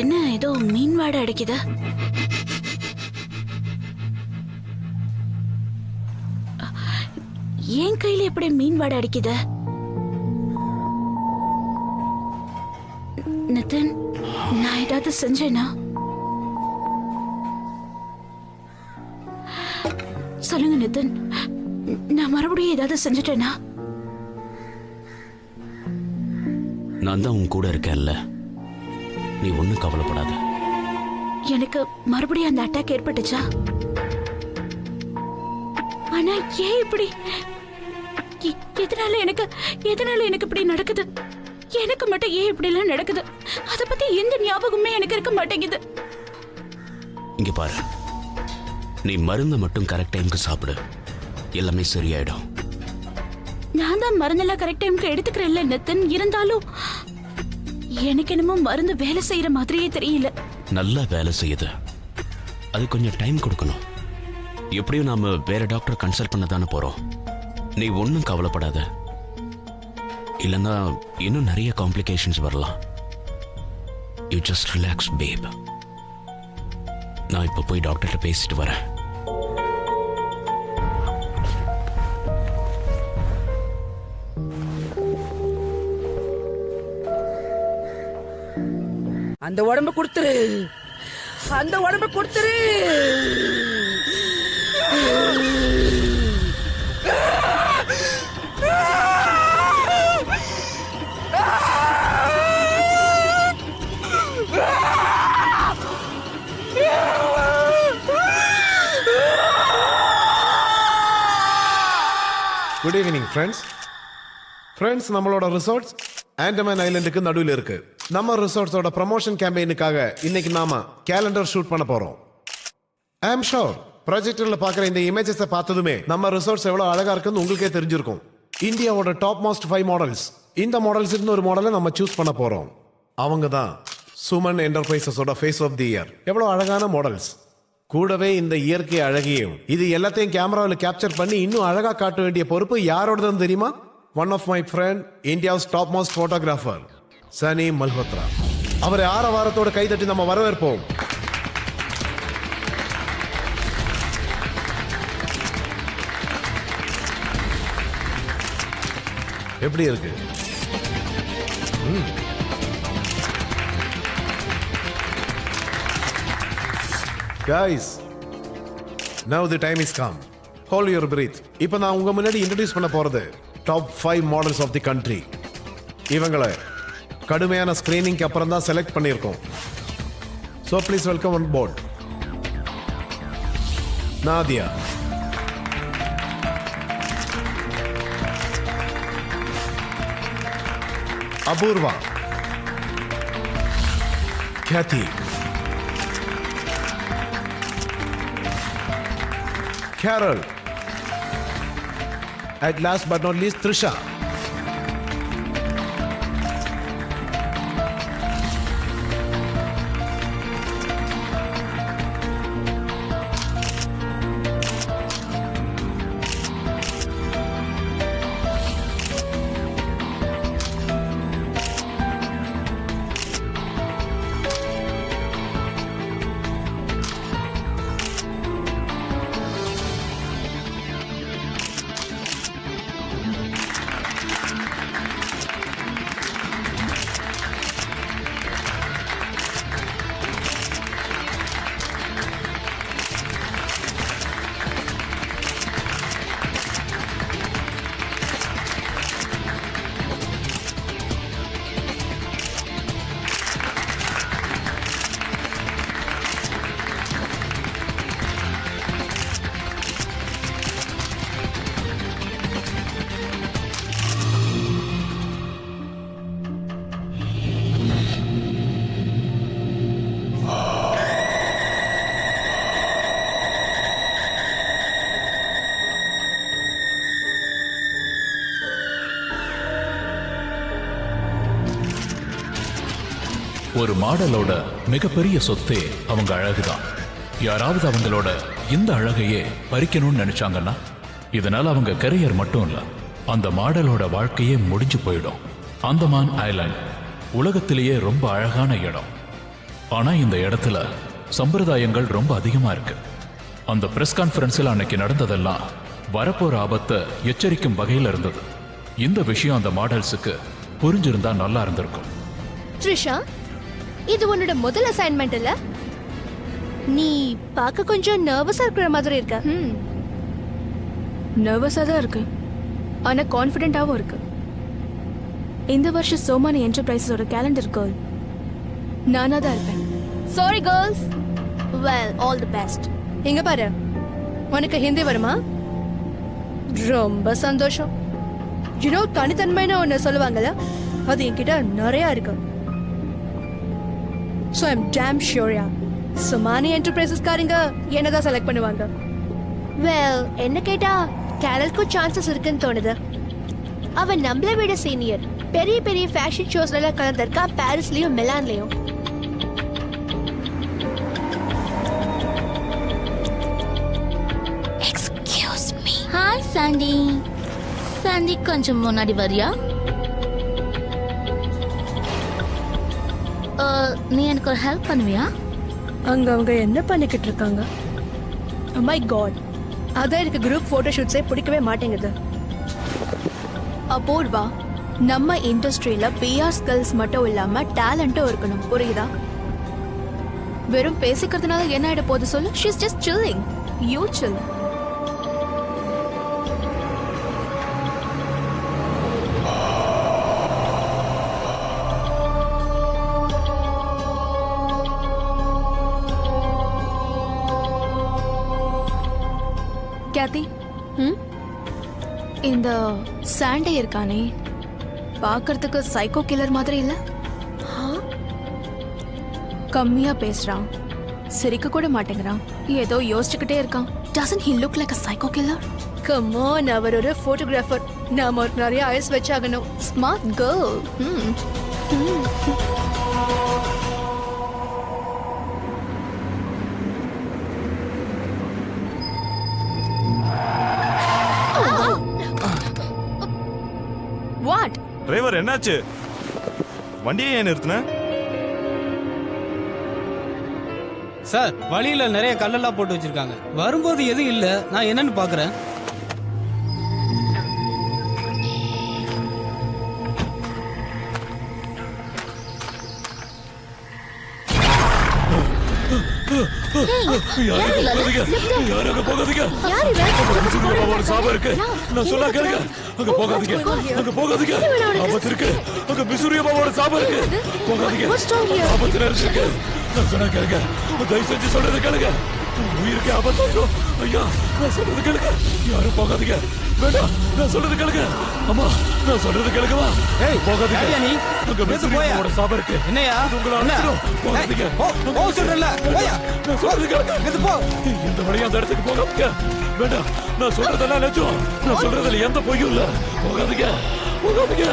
என்ன ஏதோ மீன் வாடை அடிக்குது? என் கையில எப்படி மீன் வாடை அடிக்குது? நிதின், நான் ஏதாவது செஞ்சேனா? சொல்லுங்க நிதின், நான் மறுபடியும் ஏதாவது செஞ்சுட்டேனா? நான் தான் உன் கூட இருக்கேன்ல, நீ ஒன்னும் கவலைப்படாத. எனக்கு மறுபடியும் அந்த அட்டாக் ஏற்பட்டுச்சா? ஆனா ஏன் இப்படி? எதனால எனக்கு இப்படி நடக்குது? எனக்கு மட்டும் ஏன் இப்படி எல்லாம் நடக்குது? அத பத்தி எந்த ஞாபகமே எனக்கு இருக்க மாட்டேங்குது. இங்க பாரு, நீ மருந்தை மட்டும் கரெக்ட் டைமுக்கு சாப்பிடு, எல்லாமே சரியாயிடும். நான் தான் மருந்தெல்லாம் கரெக்ட் டைமுக்கு எடுத்துக்கிறேன்ல நிதின். இருந்தாலும் எனக்கு என்னமோ மருந்து வேலை செய்யற மாதிரியே தெரியல. நல்லா வேலை செய்யுது, அது கொஞ்சம் டைம் கொடுக்கணும். எப்படியும் நாம வேற டாக்டர் கன்சல்ட் பண்ண தானே போறோம். நீ ஒன்றும் கவலைப்படாத, இல்லைன்னா இன்னும் நிறைய காம்ப்ளிகேஷன்ஸ் வரலாம். யூ ஜஸ்ட் ரிலாக்ஸ் பேப். நான் இப்போ போய் டாக்டர்கிட்ட பேசிட்டு வரேன். அந்த உடம்ப கொடுத்துரு, அந்த உடம்ப கொடுத்துரு. Good evening friends. நம்மளோட ரிசார்ட்ஸ் ஆண்டமான் ஐலண்டுக்கு நடுவில் இருக்கு. நம்ம ரிசார்ட்ஸோட ப்ரமோஷன் கேம்பெயினுக்காக இன்னைக்கு நாம கேலண்டர் ஷூட் பண்ண போறோம். ஐ ஆம் ஷோர் ப்ரொஜெக்டர்ல பார்க்குற இந்த இமேஜஸை பார்த்ததுமே நம்ம ரிசார்ட்ஸ் எவ்வளோ அழகா இருக்குன்னு உங்களுக்கே தெரிஞ்சிருக்கும். இந்தியாவோட டாப் மோஸ்ட் 5 மாடல்ஸ். இந்த மாடல்ஸ் இருந்து ஒரு மாடலை நம்ம சூஸ் பண்ண போறோம். அவங்க தான் சுமன் என்டர்பிரைசஸோட ஃபேஸ் ஆஃப் தி இயர். எவ்வளோ அழகான மாடல்ஸ், கூடவே இந்த இயற்கை அழகியும். இது எல்லாத்தையும் கேமராவில் கேப்சர் பண்ணி இன்னும் அழகா காட்ட வேண்டிய பொறுப்பு யாரோடதுன்னு தெரியுமா? One of my friend, India's top most photographer Sunny Malhotra. அவரை ஆரவாரத்தோட கைதட்டி நம்ம வரவேற்போம். எப்படி இருக்கு? Guys, now the time is come. Hold your breath. இப்போ நான் உங்க முன்னாடி இன்ட்ரோடியூஸ் பண்ண போறது top 5 models of the country. இவங்களை கடுமையான ஸ்கிரீனிங்க்கு அப்புறம் தான் செலக்ட் பண்ணியிருக்கோம். So please welcome on board. Nadia, Apurva, Kathy, Carol, at last but not least, Trisha. ஒரு மாடலோட மிகப்பெரிய சொத்தே அவங்க அழகுதான். யாராவது அவங்களோட இந்த அழகையே பறிக்கணும்னு நினைச்சாங்கன்னா இதனால அவங்க கரியர் மட்டும் இல்ல, அந்த மாடலோட வாழ்க்கையே முடிஞ்சு போயிடும். அந்தமான் ஐலாண்ட் உலகத்திலேயே ரொம்ப அழகான இடம். ஆனா இந்த இடத்துல சம்பிரதாயங்கள் ரொம்ப அதிகமா இருக்கு. அந்த பிரஸ் கான்ஃபரன்ஸில் அன்னைக்கு நடந்ததெல்லாம் வரப்போற ஆபத்தை எச்சரிக்கும் வகையில் இருந்தது. இந்த விஷயம் அந்த மாடல்ஸுக்கு புரிஞ்சிருந்தா நல்லா இருந்திருக்கும். த்ரிஷா, இது உன்னோட முதல் அசைன்மெண்ட் இல்ல? நீ பார்க்க கொஞ்சம் நர்வஸா இருக்கிற மாதிரி இருக்க. நர்வஸாக தான் இருக்கு, ஆனால் கான்ஃபிடென்ட்டாகவும் இருக்கு. இந்த வருஷம் சோமானி என்டர்பிரைஸோட கேலண்டர் கேர்ள் நானாக தான் இருப்பேன். Sorry girls. Well, all the best. இங்க பாரு, உனக்கு ஹிந்தி வருமா? ரொம்ப சந்தோஷம். யூனோ, தனித்தன்மைன்னு ஒன்று சொல்லுவாங்கல்ல, அது என்கிட்ட நிறைய இருக்கு. So I'm damn sure, yeah. Somani Enterprises காரங்க என்னதான் செலக்ட் பண்ணுவாங்க. Well, என்ன கேட்டா கேரல்க்கு சான்சஸ் இருக்குன்னு தோணுது. அவன் நம்மளை விட சீனியர். பெரிய பெரிய ஃபேஷன் ஷோஸ்ல எல்லாம் கலந்துருக்கா, பாரிஸ்லயும் மிலான்லயும். Excuse me. Hi Sandy. Sandy, கொஞ்சம் முன்னாடி வரியா? நீ எனக்கு ஒரு ஹெல்ப் பண்ணுவியா? அவங்க என்ன பண்ணிக்கிட்டு இருக்காங்க? Oh my god, அதான் எனக்கு குரூப் போட்டோ ஷூட்ஸே பிடிக்கவே மாட்டேங்குது. அப்போர்வா, நம்ம இண்டஸ்ட்ரியில பிஆர் ஸ்கில்ஸ் மட்டும் இல்லாம டேலண்ட்டும் இருக்கணும், புரியுதா? வெறும் பேசிக்கிறதுனால என்ன ஆயிட போகுது சொல்லு? She's just chilling. You chill. Ketti, இந்த சாண்டே இருக்கானே, பார்க்கறதுக்கு சைக்கோ கில்லர் மாதிரி இல்ல? கம்மியா பேசுறான், சிரிக்க கூட மாட்டேங்கிறான், ஏதோ யோசிச்சுக்கிட்டே இருக்கான். Doesn't he look like a psycho killer? Come on, அவர் ஒரு போட்டோகிராஃபர். நாம ஒரு நிறைய ஐஸ் வச்சாகணும். Smart girl. What? டிரைவர், என்னாச்சு? வண்டியை ஏன் நிறுத்தின? சார், வழியில நிறைய கல்லெல்லாம் போட்டு வச்சிருக்காங்க. வரும்போது எதுவும் இல்ல, நான் என்னன்னு பாக்குறேன். உயிருக்கு ஆபத்து. ஐயா, சொல்றது கேளுங்க. யாரும் போகாதீங்க. வேண்டாம் நான் சொல்றது கேளுங்க அம்மா நான் சொல்றது கேளுங்கம்மா ஏய் போகாதீங்க நீ அங்க மிஸ்ரி அம்மாவோட சாபம் இருக்கு என்னையா உங்களை அழைச்சிடும் போகாதீங்க ஓ சொல்றல போயா நான் சொல்றது கேளுங்க இது போ இந்த வழியா அந்த இடத்துக்கு போகாதீங்க வேண்டாம் நான் சொல்றதெல்லாம் நிஜம் நான் சொல்றதுல எந்த பொய்யும் இல்ல போகாதீங்க போகாதீங்க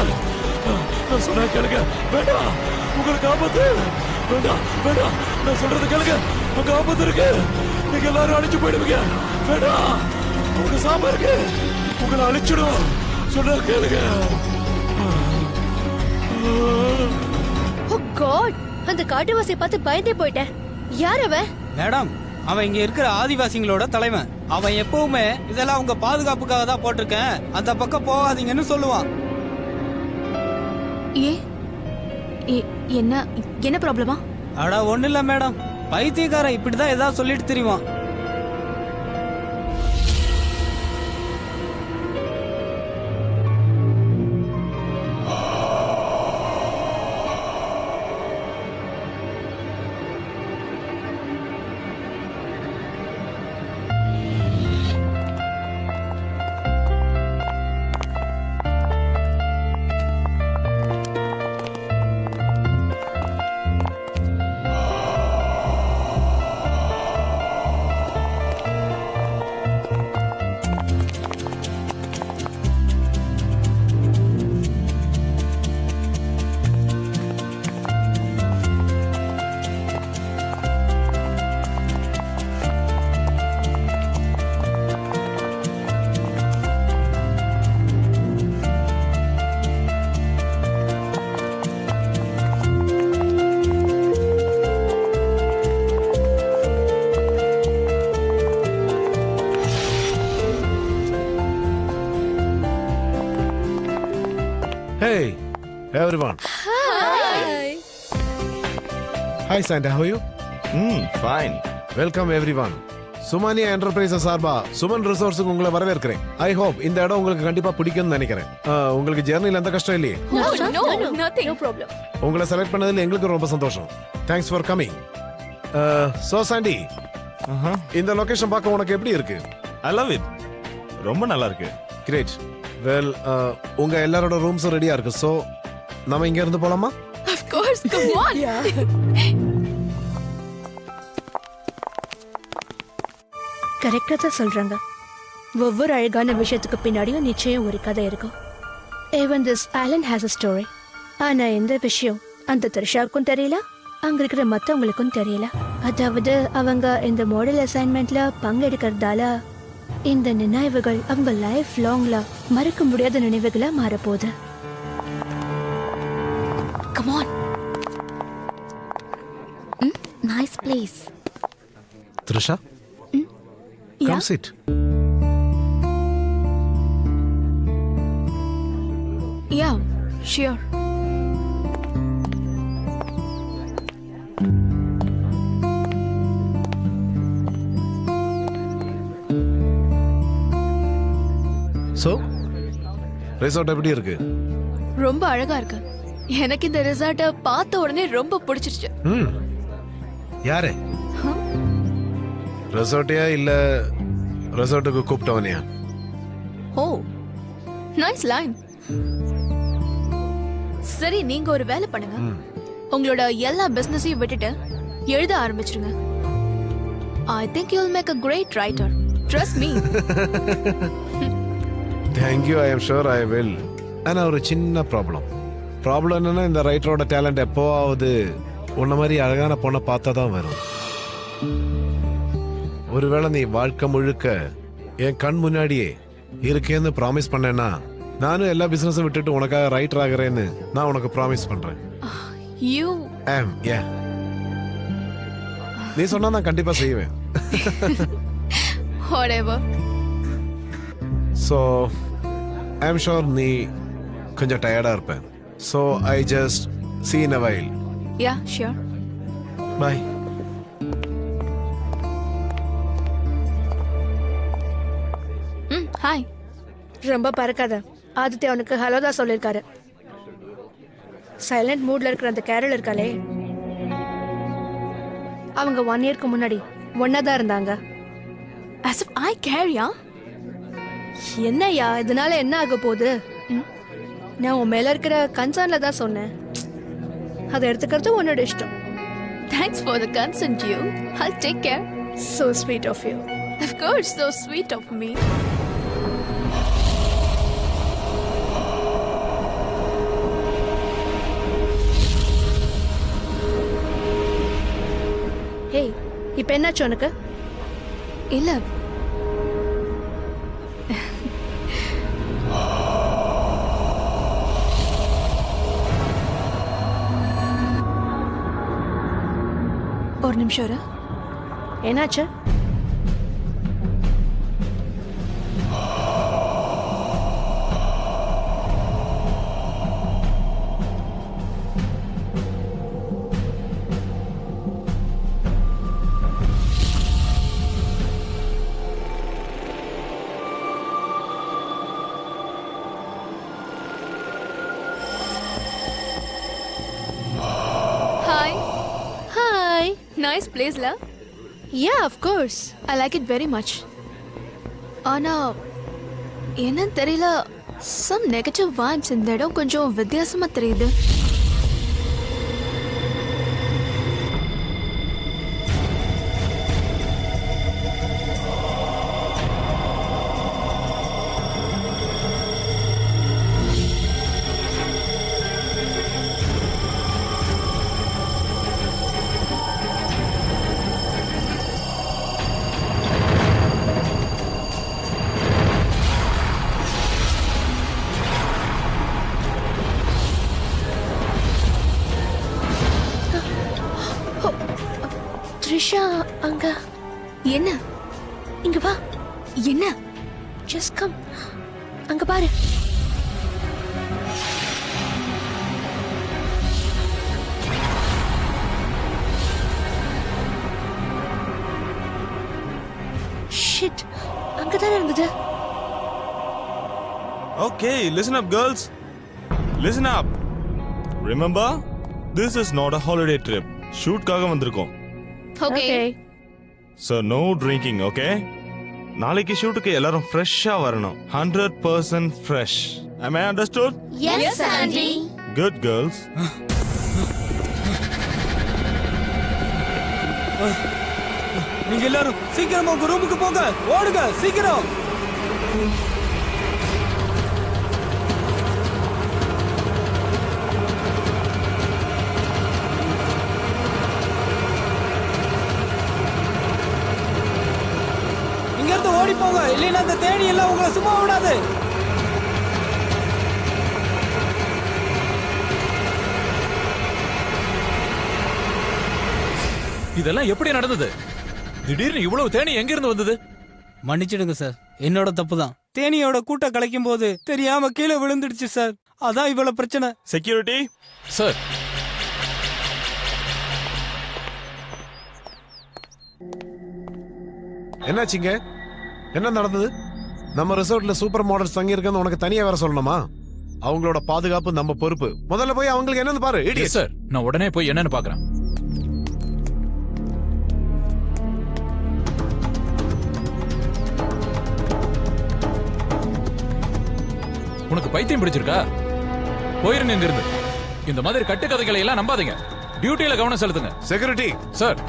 நான் சொன்னா கேளுங்க வேண்டாம் உங்களுக்கு ஆபத்து வேண்டாம் வேண்டாம் நான் சொல்றது கேளுங்க உங்க ஆபத்து இருக்கு நீங்க எல்லாரும் அழிச்சு போயிடுவீங்க வேண்டாம் உங்க சாபம் இருக்கு உங்களை அழிச்சிடும் சொன்னா கேளுங்க ஓ காட் அந்த காட்டுவாசியை பார்த்து பயந்தே போயிட்டேன் யார் அவன் மேடம் அவன் இங்க இருக்கிற ஆதிவாசிகளோட தலைவன் அவன் எப்பவுமே இதெல்லாம் உங்க பாதுகாப்புக்காக தான் போட்டிருக்கேன் அந்த பக்கம் போகாதீங்கன்னு சொல்லுவான் என்ன என்ன ப்ராப்ளமா அட ஒண்ணு இல்ல மேடம் பைத்தியக்காரன் இப்படிதான் ஏதாவது சொல்லிட்டு தெரியுமா Hey, everyone. Hi, Santa. How are you? Fine Welcome, everyone. Sumania enterprises சார்பா சுமன் ரிசோர்ஸுக்கு உங்களை வரவேற்கிறேன். ஐ ஹோப் இந்த இடம் உங்களுக்கு கண்டிப்பா பிடிக்கும்னு நினைக்கிறேன். உங்களுக்கு ஜெர்னில எந்த கஷ்டம் இல்லையே. நோ ப்ராப்ளம் உங்களை செலக்ட் பண்ணதுல எங்களுக்கு ரொம்ப சந்தோஷம். Thanks for coming. So Sandy, இந்த லொகேஷன் பார்க்க உனக்கு எப்படி இருக்கு? ஐ லவ் இட் ரொம்ப நல்லா இருக்கு கிரேட். வெல், உங்க எல்லாரோட ரூம்ஸும் ரெடியா இருக்கு. சோ நாம இங்க இருந்து போலாமா? Of course, come on. கரெக்டா தான் சொல்றாங்க. ஒவ்வொரு அழகான விஷயத்துக்கு பின்னாடியும் நிச்சயம் ஒரு கதை இருக்கும். Even this island has a story. ஆனா எந்த விஷயம் அந்த த்ரிஷாவுக்கும் தெரியல, அங்க இருக்கிற மத்தவங்களுக்கும் தெரியல. அதாவது அவங்க இந்த மாடல் அசைன்மெண்ட்ல பங்கெடுக்கிறதால இந்த நினைவுகள் அவங்க லைஃப் லாங்ல மறக்க முடியாத நினைவுகளா மாறப்போகுது. Come on. Nice place. Trisha, come sit. Yeah, sure. So resort எப்படி இருக்கு? ரொம்ப அழகா இருக்கு. எனக்கு இந்த ரிசார்ட்டை பார்த்த உடனே ரொம்ப பிடிச்சிருச்சு. யாரு? ரிசார்ட்டியா இல்ல ரிசார்ட்டுக்கு கூப்பிட்டவனியா? ஓ, நைஸ் லைன். சரி, நீங்க ஒரு வேலை பண்ணுங்க. உங்களோட எல்லா பிசினஸையும் விட்டுட்டு எழுத ஆரம்பிச்சிருங்க. I think you'll make a great writer. Trust me. Thank you, I am sure I will. ஆனா ஒரு சின்ன ப்ராப்ளம் என்னன்னா, இந்த ரைட்டரோட டேலண்ட் எப்போவாவது உன்ன மாதிரி அழகான பொண்ணை பார்த்தா தான் வரும். ஒருவேளை நீ வாழ்க்கை முழுக்க என் கண் முன்னாடியே இருக்கேன்னு ப்ராமிஸ் பண்ணேன்னா, நானும் எல்லா பிசினஸும் விட்டுட்டு உனக்காக ரைட்டர் ஆகிறேன்னு நான் உனக்கு ப்ராமிஸ் பண்றேன். You yeah. நீ சொன்னா நான் கண்டிப்பா செய்வேன். whatever. So I'm sure நீ கொஞ்சம் டயர்டா இருப்ப. So I just see in a while. Yeah, sure. Bye. Hi. ரொம்ப பறக்காத. ஆதித்யா அவனுக்கு ஹலோ தான் சொல்லியிருக்காரு. சைலண்ட் மூட்ல இருக்கிற அந்த கேரள் இருக்காளே, அவங்க 1 இயர்க்கு முன்னாடி ஒன்னாதான் இருந்தாங்க. As if I care, yeah? என்னய்யா இதனால என்ன ஆக போகுது? நான் உன் மேல இருக்கிற கன்சர்ன்ல தான் சொன்னேன். அதை எடுத்துக்கிறது உன்னோட இஷ்டம். Thanks for the consent, you. I'll take care. So sweet of you. Of course, so sweet of me. Hey, இப்போ என்னாச்சு உனக்கு? இல்ல, ஒரு நிமிஷம் இரு. என்னாச்சு? hi. Hi. Nice place, la. Yeah, of course. I like it very much. ஆனா என்னன்னு தெரியல, some negative vibes இந்த இடம் கொஞ்சம் வித்தியாசமா தெரியுது. த்ரிஷா அங்க. என்ன? இங்க வா. என்ன? Just come. அங்க பாரு. Shit. அங்கதான் இருந்தது. Okay, listen up, girls. Listen up. Remember, this is not a holiday trip. ஷூட்காக வந்திருக்கோம். Okay. So no drinking, okay? நாளைக்கு ஷூட்டுக்கு எல்லாரும் ஃப்ரெஷ்ஷா வரணும். 100% fresh. Am I understood? Yes, Andy. Good girls. நீங்க எல்லாரும் சீக்கிரமா உங்க ரூமுக்கு போங்க. ஓடுங்க சீக்கிரம். இங்க இருந்து ஓடி போங்க, இல்லைன்னா அந்த தேனி எல்லாம் உங்களை சும்மா விடாது. இதெல்லாம் எப்படி நடந்தது? திடீர்னு இவ்வளவு தேனி எங்க இருந்து வந்தது? மன்னிச்சிடுங்க சார், என்னோட தப்பு தான். தேனியோட கூட்ட கலைக்கும் போது தெரியாம கீழே விழுந்துடுச்சு சார். அதான் இவ்வளவு பிரச்சனை. செக்யூரிட்டி சார், என்னாச்சுங்க? என்ன நடந்தது? நம்ம ரிசார்ட்ல சூப்பர் மாடல்ஸ் தங்கி இருக்குன்னு உனக்கு தனியா வேற சொல்லணுமா? அவங்களோட பாதுகாப்பு நம்ம பொறுப்பு. முதல்ல போய் அவங்களுக்கு என்னன்னு பாரு. Yes, சார், நான் உடனே போய் என்னன்னு பாக்குறேன். உனக்கு பைத்தியம் பிடிச்சிருக்கா? போயிருங்க இங்க இருந்து. இந்த மாதிரி கட்டுக்கதைகளை எல்லாம் நம்பாதீங்க. டியூட்டியில கவனம் செலுத்துங்க. செக்யூரிட்டி சார்,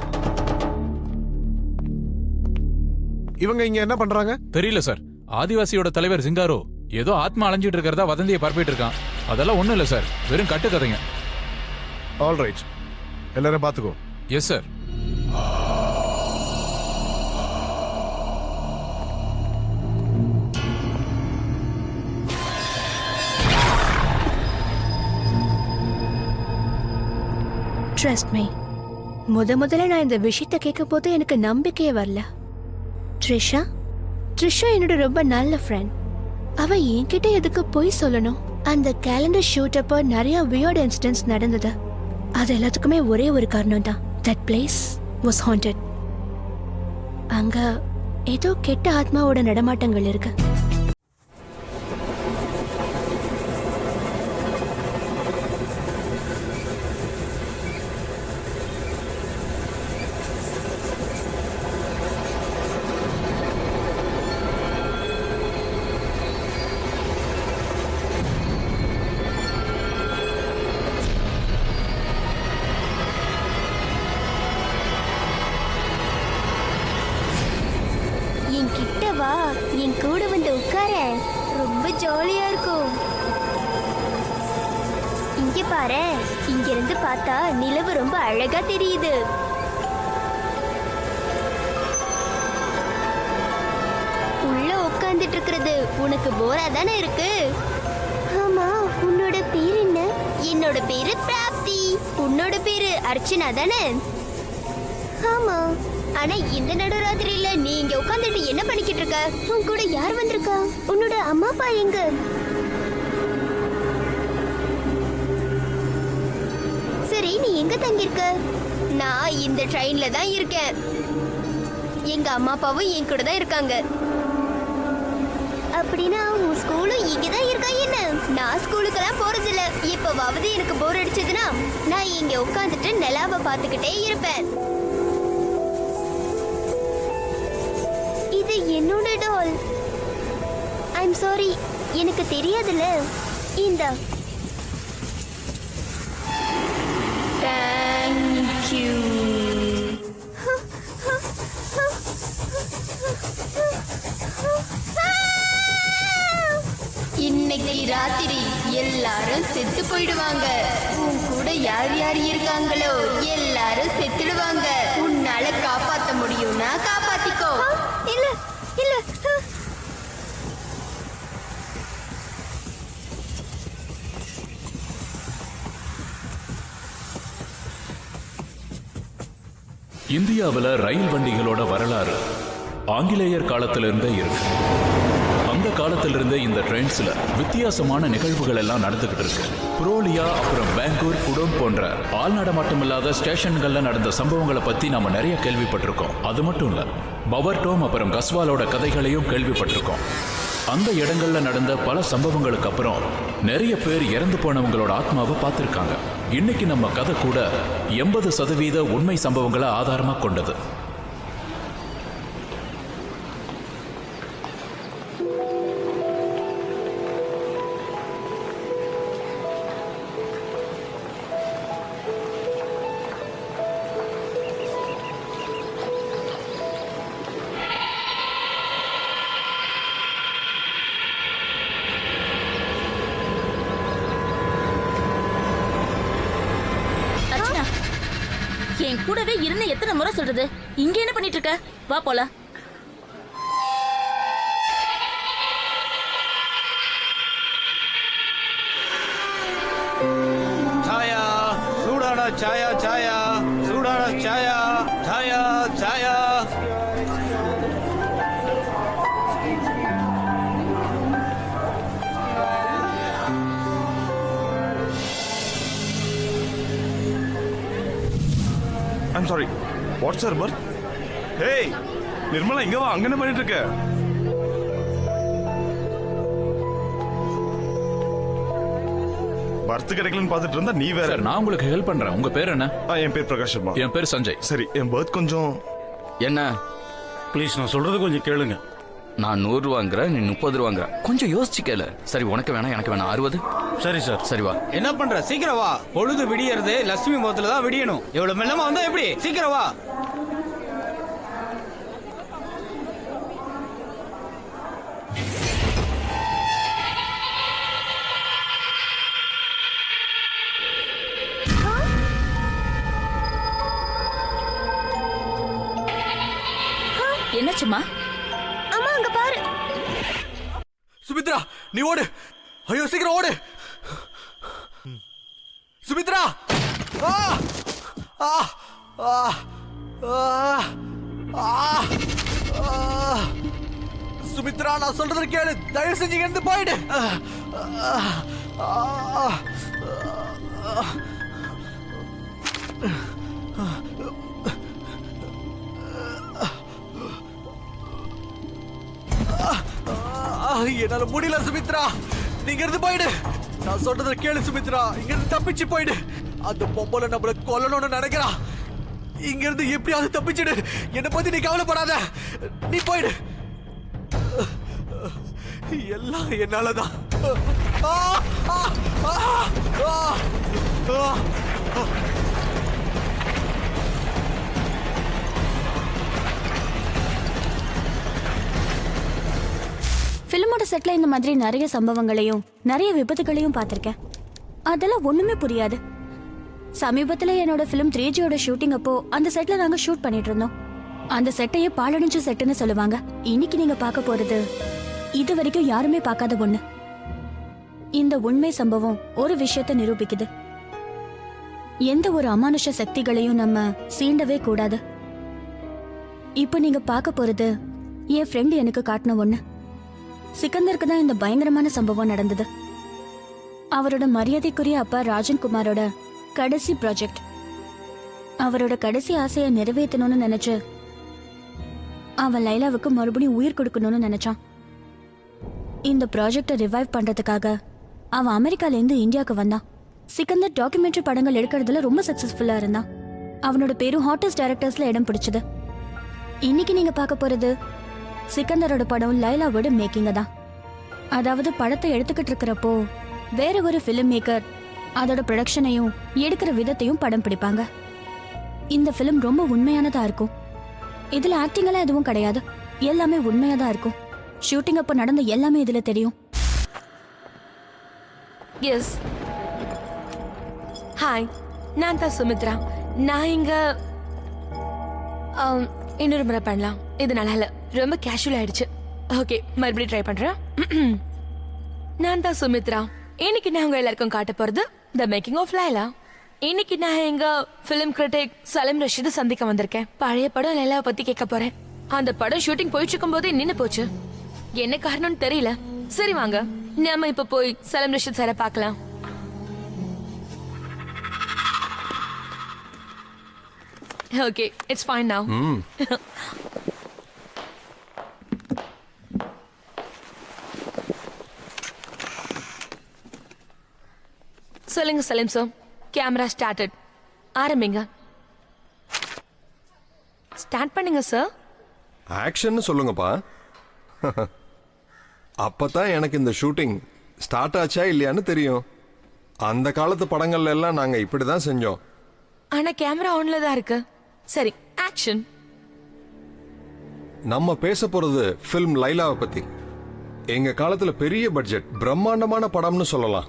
இவங்க இங்க என்ன பண்றாங்க? தெரியல சார். ஆதிவாசியோட தலைவர் சிங்காரோ ஏதோ ஆத்மா அலைஞ்சிட்டு இருக்கிறதா வதந்தியை பரப்பிட்டு இருக்கான். அதெல்லாம் ஒண்ணும் இல்ல சார், வெறும் கட்டுக்கதைங்க. ஆல் ரைட், எல்லாரும் பாத்துக்கோ. Yes sir. ட்ரஸ்ட் மீ, முதல்ல நான் இந்த விஷயத்தை கேட்கும் போது எனக்கு நம்பிக்கையே வரல. த்ரிஷா என்னோட ரொம்ப நல்ல ஃப்ரெண்ட். அவ என்கிட்ட எதுக்கு போய் சொல்லணும்? அந்த கேலண்டர் ஷூட் அப்போ நிறைய வியர்ட் இன்சிடென்ட்ஸ் நடந்தது. அது எல்லாத்துக்குமே ஒரே ஒரு காரணம் தான். That place was haunted. அங்க ஏதோ கெட்ட ஆத்மாவோட நடமாட்டங்கள் இருக்கு. ஜாலியா இருக்கும். இங்க பாரு, இங்க இருந்து பார்த்தா நிலவு ரொம்ப அழகா தெரியுது. உள்ள உட்கார்ந்துட்டு இருக்கிறது உனக்கு போரா தானே இருக்கு? ஆமா, உன்னோட பேர் என்ன? என்னோட பேரு பிராப்தி. உன்னோட பேரு அர்ச்சனா தானே? ஆமா. ஆனா இந்த நடுராத்திரியில நீ இங்க உட்கார்ந்துட்டு என்ன பண்ணிக்கிட்டு இருக்க? உன் கூட யார் வந்திருக்கா? உன்னோட அம்மா அப்பா எங்க? சரி, நீ எங்க தங்கியிருக்க? நான் இந்த ட்ரெயின்ல தான் இருக்கேன். எங்க அம்மா அப்பாவும் என் கூட தான் இருக்காங்க. அப்படின்னா உன் ஸ்கூலும் இங்கதான் இருக்கா என்ன? நான் ஸ்கூலுக்கெல்லாம் போறதில்ல. இப்பவாவது எனக்கு போர் அடிச்சதுன்னா நான் இங்க உட்காந்துட்டு நிலாவை பார்த்துக்கிட்டே இருப்பேன். இது என்னோட டால். ஐம் சாரி, எனக்கு தெரியாதுல்ல. இந்த தேங்க் யூ. இன்னைக்கு ராத்திரி எல்லாரும் செத்து போயிடுவாங்க. உன் கூட யார் யார் இருக்காங்களோ எல்லாரும் செத்துடுவாங்க. உன்னால காப்பாத்த முடியும்னா காப்பாத்திக்கோ. இல்ல இல்ல. இந்தியாவில் ரயில் வண்டிகளோட வரலாறு ஆங்கிலேயர் காலத்திலிருந்தே இருக்கு. அந்த காலத்திலிருந்தே இந்த ட்ரெயின்ஸ்ல வித்தியாசமான நிகழ்வுகள் எல்லாம் நடந்துகிட்டு இருக்கு. புரோலியா, அப்புறம் பெங்களூர், குடோன் போன்ற ஆள் நடமாட்டம் இல்லாத ஸ்டேஷன்கள்ல நடந்த சம்பவங்களை பத்தி நாம நிறைய கேள்விப்பட்டிருக்கோம். அது மட்டும் இல்ல, பவர்டோம் அப்புறம் கஸ்வாலோட கதைகளையும் கேள்விப்பட்டிருக்கோம். அந்த இடங்கள்ல நடந்த பல சம்பவங்களுக்கு அப்புறம் நிறைய பேர் இறந்து போனவங்களோட ஆத்மாவை பார்த்திருக்காங்க. இன்னைக்கு நம்ம கதை கூட 80% உண்மை சம்பவங்களை ஆதாரமா கொண்டது. என் கூடவே இருந்து எத்தனை முறை சொல்றது? இங்க என்ன பண்ணிட்டு இருக்க? வா போலாம். சாயா, சூடான சாயா, சாயா, சூடான சாயா, சாயா, சாயா. I'm sorry, what's sir berth? Hey Nirmala, இங்க வா. அங்க என்ன பண்ணிட்டு இருக்க? பர்த் கிடைக்கலன்னு பார்த்துட்டு இருந்தா நீ வேற. நான் உங்களுக்கு ஹெல்ப் பண்றேன். உங்க பேர் என்ன? என் பேர் பிரகாஷ் சர்மா. என் பேர் சஞ்சய். சரி, என் பர்த் கொஞ்சம். என்ன? ப்ளீஸ், நான் சொல்றது கொஞ்சம் கேளுங்க. நான் 100 ரூபாங்கிறேன், நீ 30 ரூபாங்கிற. கொஞ்சம் யோசிச்சு கேளு. சரி, உனக்கு வேணாம், எனக்கு வேணாம். 60. சரி சார். சரி வா. என்ன பண்ற? சீக்கிரம் வா. பொழுது விடியறது லட்சுமி முகத்துல தான் விடியணும். எவ்வளவு மெல்லமா வந்தா எப்படி? சீக்கிரம் வா. என்னாச்சுமா? அம்மா, அங்க பாரு. சுமித்ரா, நீ ஓடு. ஐயோ, சீக்கிரம் ஓடு. சுமித்ரா! ஆ! ஆ! ஆ! ஆ! ஆ! சுமித்ரா, நான் சொல்றத கேளு. தயவு செஞ்சு இருந்து போயிடு. என்னால முடியல சுமித்ரா. நீங்க இருந்து போயிடு. நான் சொல்றத கேளு சுமித்ரா. இங்க இருந்து தப்பிச்சு போயிடு. அந்த பொம்பளை நம்மள கொல்லணும்னு நினைக்கிறா. இங்க இருந்து எப்படியாவது தப்பிச்சிடு. என்னை பத்தி நீ கவலைப்படாத. நீ போயிடு. எல்லாம் என்னாலதான். பிலிமோட செட்ல இந்த மாதிரி நிறைய சம்பவங்களையும் நிறைய விபத்துகளையும் பார்த்திருக்கேன். அதெல்லாம் ஒண்ணுமே புரியாது. சமீபத்துல என்னோட ஃபிலிம் 3Gயோட ஷூட்டிங் அப்போ அந்த செட்ல நாங்க ஷூட் பண்ணிட்டு இருந்தோம். அந்த செட்டையே பாலடைஞ்ச செட்டுன்னு சொல்லுவாங்க. இன்னைக்கு நீங்க பார்க்க போறது இது வரைக்கும் யாருமே பார்க்காத ஒண்ணு. இந்த உண்மை சம்பவம் ஒரு விஷயத்தை நிரூபிக்குது. எந்த ஒரு அமானுஷ சக்திகளையும் நம்ம சீண்டவே கூடாது. இப்ப நீங்க பார்க்க போறது என் ஃப்ரெண்ட் எனக்கு காட்டின ஒண்ணு. சிக்கந்தருக்கு தான் இந்த பயங்கரமான சம்பவம் நடந்தது. அவரோட மரியாதைக்குரிய அப்பா ராஜன் குமாரோட கடைசி ப்ராஜெக்ட். அவரோட கடைசி ஆசையை நிறைவேற்றணும்னு நினைச்சு அவன் லைலாவுக்கு மறுபடியும் உயிர் கொடுக்கணும்னு நினைச்சான். இந்த ப்ராஜெக்டை ரிவைவ் பண்றதுக்காக அவன் அமெரிக்காலேருந்து இந்தியாவுக்கு வந்தான். சிக்கந்தர் டாக்குமெண்ட்ரி படங்கள் எடுக்கிறதுல ரொம்ப சக்சஸ்ஃபுல்லா இருந்தான். அவனோட பேரும் ஹாட்டஸ்ட் டைரக்டர்ஸ்ல இடம் பிடிச்சது. இன்னைக்கு நீங்க பார்க்க போறது சிக்கந்தரோட படம் லைலாவோட மேக்கிங்க தான். அதாவது படத்தை எடுத்துக்கிட்டு இருக்கிறப்போ வேற ஒரு ஃபிலிம் மேக்கர் அதோட ப்ரொடக்ஷனையும் எடுக்கிற விதத்தையும் படம் பிடிப்பாங்க. இந்த ஃபிலிம் ரொம்ப உண்மையானதா இருக்கும். இதுல ஆக்டிங் எல்லாம் எதுவும் கிடையாது, எல்லாமே உண்மையா தான் இருக்கும். ஷூட்டிங் அப்போ நடந்த எல்லாமே இதுல தெரியும். எஸ், ஹாய், நான் தான் சுமித்ரா. நான் இங்க இன்னொரு முறை பண்ணலாம். இது நல்லா இல்ல, ரொம்ப கேஷுவல் ஆயிடுச்சு. ஓகே, மறுபடியும் ட்ரை பண்றேன். நான் தான் சுமித்ரா. இன்னைக்கு நான் உங்க எல்லாருக்கும் காட்ட போறது த மேக்கிங் ஆஃப் லைலா. இன்னைக்கு நான் எங்க பிலிம் கிரிட்டிக் சலீம் ரஷீத் சந்திக்க வந்திருக்கேன். பழைய படம் லைலாவை பத்தி கேட்க போறேன். அந்த படம் ஷூட்டிங் போயிட்டு இருக்கும் போதே நின்னு போச்சு. என்ன காரணம்னு தெரியல. சரி வாங்க, நாம இப்ப போய் சலீம் ரஷீத் சாரை பார்க்கலாம். Okay, it's fine now. சொல்லுங்க சலீம் சார். Camera started. ஆரம்பிங்க. ஸ்டார்ட் பண்ணுங்க சார். ஆக்ஷன் சொல்லுங்கப்பா. அப்பதான் எனக்கு இந்த ஷூட்டிங் ஸ்டார்ட் ஆச்சா இல்லையான்னு தெரியும். அந்த காலத்து படங்கள்ல எல்லாம் நாங்க இப்படிதான் செஞ்சோம். ஆனா கேமரா ஆன்ல தான் இருக்கு. சரி, ஆக்ஷன். நம்ம பேச போறது ஃபில்ம் லைலாவை பத்தி. எங்க காலத்துல பெரிய பட்ஜெட் பிரம்மாண்டமான படம்னு சொல்லலாம்.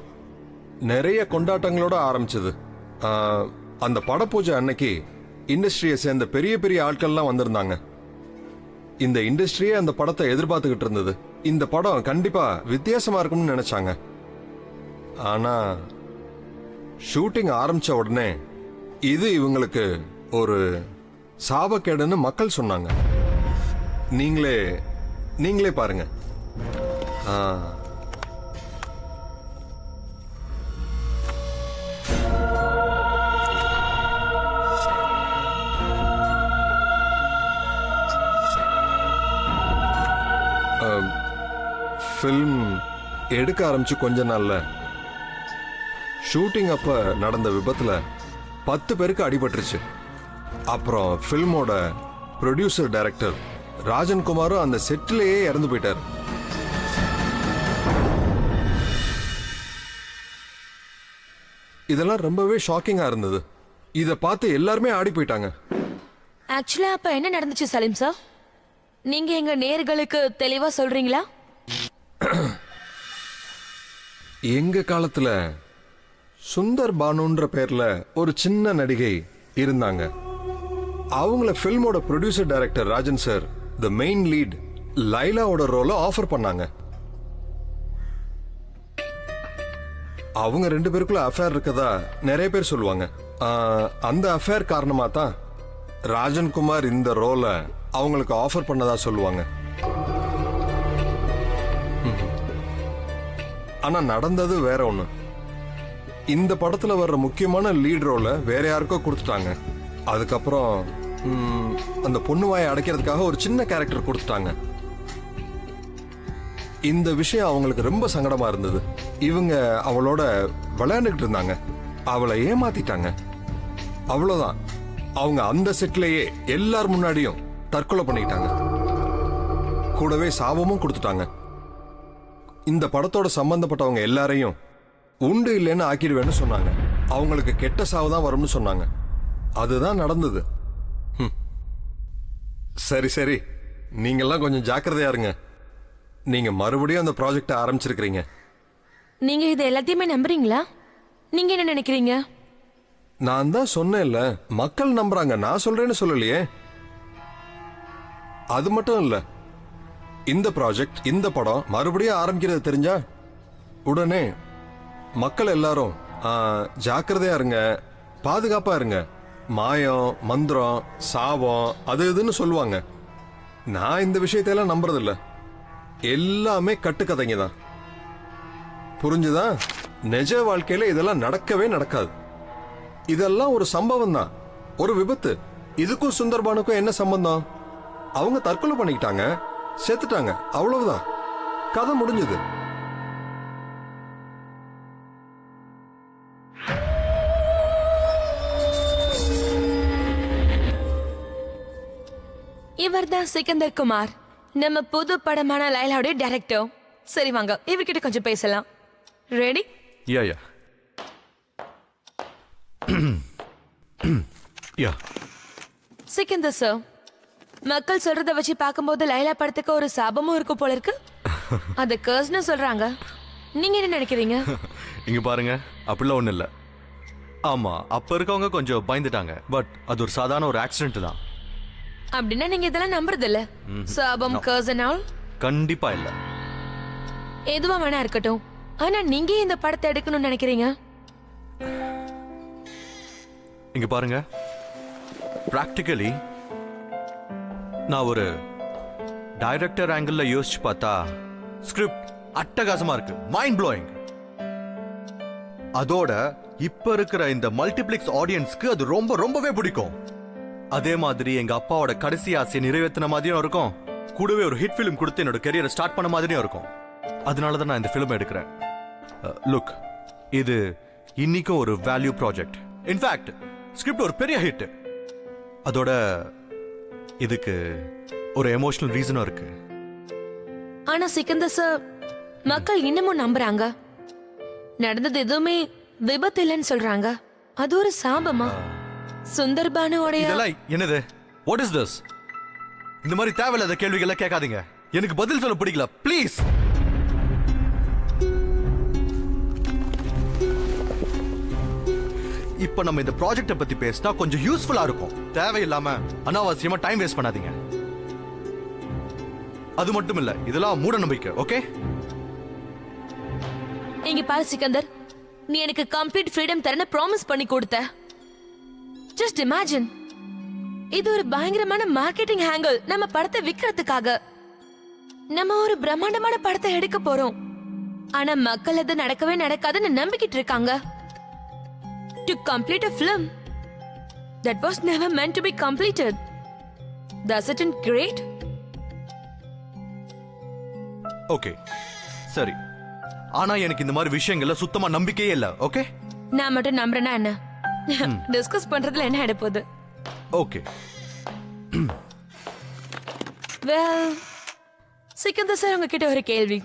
நிறைய கொண்டாட்டங்களோட ஆரம்பிச்சது. அந்த பட பூஜை அன்னைக்கு இண்டஸ்ட்ரியை சேர்ந்த பெரிய பெரிய ஆட்கள்லாம் வந்திருந்தாங்க. இந்த இண்டஸ்ட்ரியே அந்த படத்தை எதிர்பார்த்துக்கிட்டு இருந்தது. இந்த படம் கண்டிப்பா வித்தியாசமா இருக்கும்னு நினைச்சாங்க. ஆனா ஷூட்டிங் ஆரம்பிச்ச உடனே இது இவங்களுக்கு ஒரு சாபக்கேடுன்னு மக்கள் சொன்னாங்க. நீங்களே பாருங்க. ஃபில்ம் எடுக்க ஆரம்பிச்சு கொஞ்ச நாள்ல ஷூட்டிங் அப்ப நடந்த விபத்துல 10 பேருக்கு அடிபட்டுருச்சு. அப்புறம் ஃபில்மோட ப்ரொடியூசர் டைரக்டர் ராஜன் குமாரும் அந்த செட்டிலேயே இறந்து போயிட்டார். இதெல்லாம் ரொம்பவே ஷாக்கிங்கா இருந்தது. இத பார்த்து எல்லாருமே ஆடி போயிட்டாங்க. ஆக்சுவலா அப்ப என்ன நடந்துச்சு சலீம் சார்? நீங்க எங்க நேயர்களுக்கு தெளிவா சொல்றீங்களா? எங்க காலத்துல சுந்தர் பானுன்ற பேர்ல ஒரு சின்ன நடிகை இருந்தாங்க. அவங்கள ஃபில்மோட producer director Rajan sir the main lead லைலாவோட ரோலை ஆஃபர் பண்ணாங்க. அவங்க 2 பேருக்குள்ள அஃபேர் இருக்கதா நிறைய பேர் சொல்லுவாங்க. அந்த அஃபேர் காரணமா தான் ராஜன் குமார் இந்த ரோலை அவங்களுக்கு ஆஃபர் பண்ணதா சொல்லுவாங்க. ஆனா நடந்தது வேற ஒண்ணு. இந்த படத்துல வர்ற முக்கியமான லீட் ரோலை வேற யாருக்கோ கொடுத்துட்டாங்க. அதுக்கப்புறம் அந்த பொண்ணு வாயை அடைக்கிறதுக்காக ஒரு சின்ன கேரக்டர் கொடுத்துட்டாங்க. இந்த விஷயம் அவங்களுக்கு ரொம்ப சங்கடமா இருந்தது. இவங்க அவளோட விளையாண்டுகிட்டு இருந்தாங்க, அவளை ஏமாத்திட்டாங்க. அவ்வளவுதான். அவங்க அந்த செட்லயே எல்லார் முன்னாடியும் தற்கொலை பண்ணிட்டாங்க. கூடவே சாபமும் கொடுத்துட்டாங்க. இந்த படத்தோட சம்பந்தப்பட்டவங்க எல்லாரையும் உண்டு இல்லைன்னு ஆக்கிடுவேன்னு சொன்னாங்க. அவங்களுக்கு கெட்ட சாவு தான் வரும்னு சொன்னாங்க. அதுதான் நடந்தது. சரி சரி, நீங்கெல்லாம் கொஞ்சம் ஜாக்கிரதையா இருங்க. நீங்க மறுபடியும் அந்த ப்ராஜெக்ட் ஆரம்பிச்சிருக்கிறீங்க. நீங்க இது எல்லாத்தையுமே நம்புறீங்களா? நீங்க என்ன நினைக்கிறீங்க? நான் தான் சொன்னேன்ல, மக்கள் நம்புறாங்க. நான் சொல்றேன்னு சொல்லலையே. அது மட்டும் இல்ல, இந்த ப்ராஜெக்ட், இந்த படம் மறுபடியும் ஆரம்பிக்கிறது தெரிஞ்சா உடனே மக்கள் எல்லாரும் ஜாக்கிரதையா இருங்க, பாதுகாப்பா இருங்க, மாயம், மந்திரம், சாபம் அது இதுன்னு சொல்லுவாங்க. நான் இந்த விஷயத்தையெல்லாம் நம்புறதில்ல. எல்லாமே கட்டுக்கதைங்க தான். புரிஞ்சுதா? நிஜ வாழ்க்கையில இதெல்லாம் நடக்கவே நடக்காது. இதெல்லாம் ஒரு சம்பவம் தான், ஒரு விபத்து. இதுக்கும் சுந்தர்பானுக்கும் என்ன சம்பந்தம்? அவங்க தற்கொலை பண்ணிக்கிட்டாங்க, செத்துட்டாங்க, அவ்வளவுதான். கதை முடிஞ்சது. இவர்தான் சிக்கந்தர் குமார், நம்ம புது படமான லைலாவுடைய டைரக்டர். சரி வாங்க, இவர்கிட்ட கொஞ்சம் பேசலாம். ரெடி? யா யா யா. சிக்கந்தர் சார், மக்கள் சொல்றத வச்சு பார்க்கும்போது லைலா படத்துக்கு ஒரு சாபமும் இருக்கும் போல இருக்கு. அது கர்ஸ்னு சொல்றாங்க. நீங்க என்ன நினைக்கிறீங்க? இங்க பாருங்க, அப்படிலாம் ஒண்ணும் இல்ல. ஆமா, அப்ப இருக்கவங்க கொஞ்சம் பயந்துட்டாங்க, பட் அது ஒரு சாதாரண ஒரு ஆக்சிடென்ட் தான். அப்படின்னா நீங்க இதெல்லாம் நம்புறது இல்ல? சாபம், கர்ஸ் and all? கண்டிப்பா இல்ல. எதுவா வேணா இருக்கட்டும், ஆனா நீங்க இந்த படத்தை எடுக்கணும்னு நினைக்கிறீங்க? இங்க பாருங்க, பிராக்டிகலி நான் ஒரு டைரக்டர் ஆங்கிள் யோசிச்சு பார்த்தா ஸ்கிரிப்ட் அட்டகாசமா இருக்கு, மைண்ட் ப்ளோயிங். அதோட இப்ப இருக்கிற இந்த மல்டிப்ளெக்ஸ் ஆடியன்ஸ்க்கு அது ரொம்பவே பிடிக்கும். அதே மாதிரி எங்க அப்பாவோட கடைசி ஆசையை நிறைவேற்றின மாதிரியும் இருக்கும், கூடவே ஒரு ஹிட் ஃபிலிம் கொடுத்து என்னோட கெரியரை ஸ்டார்ட் பண்ண மாதிரியும் இருக்கும். அதனால தான் நான் இந்த ஃபிலிம் எடுக்கிறேன். லுக், இது இன்னைக்கும் ஒரு வேல்யூ ப்ராஜெக்ட். இன்ஃபேக்ட் ஸ்கிரிப்ட் ஒரு பெரிய ஹிட். அதோட இதுக்கு ஒரு எமோஷனல் ரீசனும் இருக்கு. ஆனா சிக்கந்தர் சார், மக்கள் இன்னமும் நம்புறாங்க. நடந்தது எதுவுமே விபத்து இல்லைன்னு சொல்றாங்க. அது ஒரு சாபமா? சுந்தர்பானுடைய இதெல்லாம் என்னது? What is this? இந்த மாதிரி தேவையில்லாத கேள்விகளை கேட்காதீங்க. எனக்கு பதில் சொல்ல பிடிக்கல, ப்ளீஸ். இப்ப நம்ம இந்த ப்ராஜெக்ட பத்தி பேசினா கொஞ்சம் யூஸ்ஃபுல்லா இருக்கும். தேவையில்லாம அனாவசியமா டைம் வேஸ்ட் பண்ணாதீங்க. அது மட்டும் இல்ல, இதெல்லாம் மூட நம்பிக்கை. ஓகே? இங்க பாரு சிக்கந்தர், நீ எனக்கு கம்ப்ளீட் ஃப்ரீடம் தரேன்னு ப்ராமிஸ் பண்ணி கொடுத்த. ஜஸ்ட் இமேஜின், இது ஒரு பயங்கரமான மார்க்கெட்டிங் ஹேங்கிள். நம்ம படத்தை விக்கிறதுக்காக நம்ம ஒரு பிரம்மாண்டமான படத்தை எடுக்க போறோம். ஆனா மக்கள் அது நடக்கவே நடக்காதுன்னு நம்பிக்கிட்டு இருக்காங்க. To complete a film that was never meant to be completed. Doesn't it great? Okay, சரி. ஆனா எனக்கு இந்த மாதிரி விஷயங்கள்ல சுத்தமா நம்பிக்கையே இல்ல. ஓகே? நான் மட்டும் நம்புறேன்னா என்ன? டிஸ்கஸ் பண்றதுல என்ன ஆயிடப்போகுது? ஓகே. வெல், சிக்கந்தர் சார், உங்ககிட்ட ஒரு கேள்வி.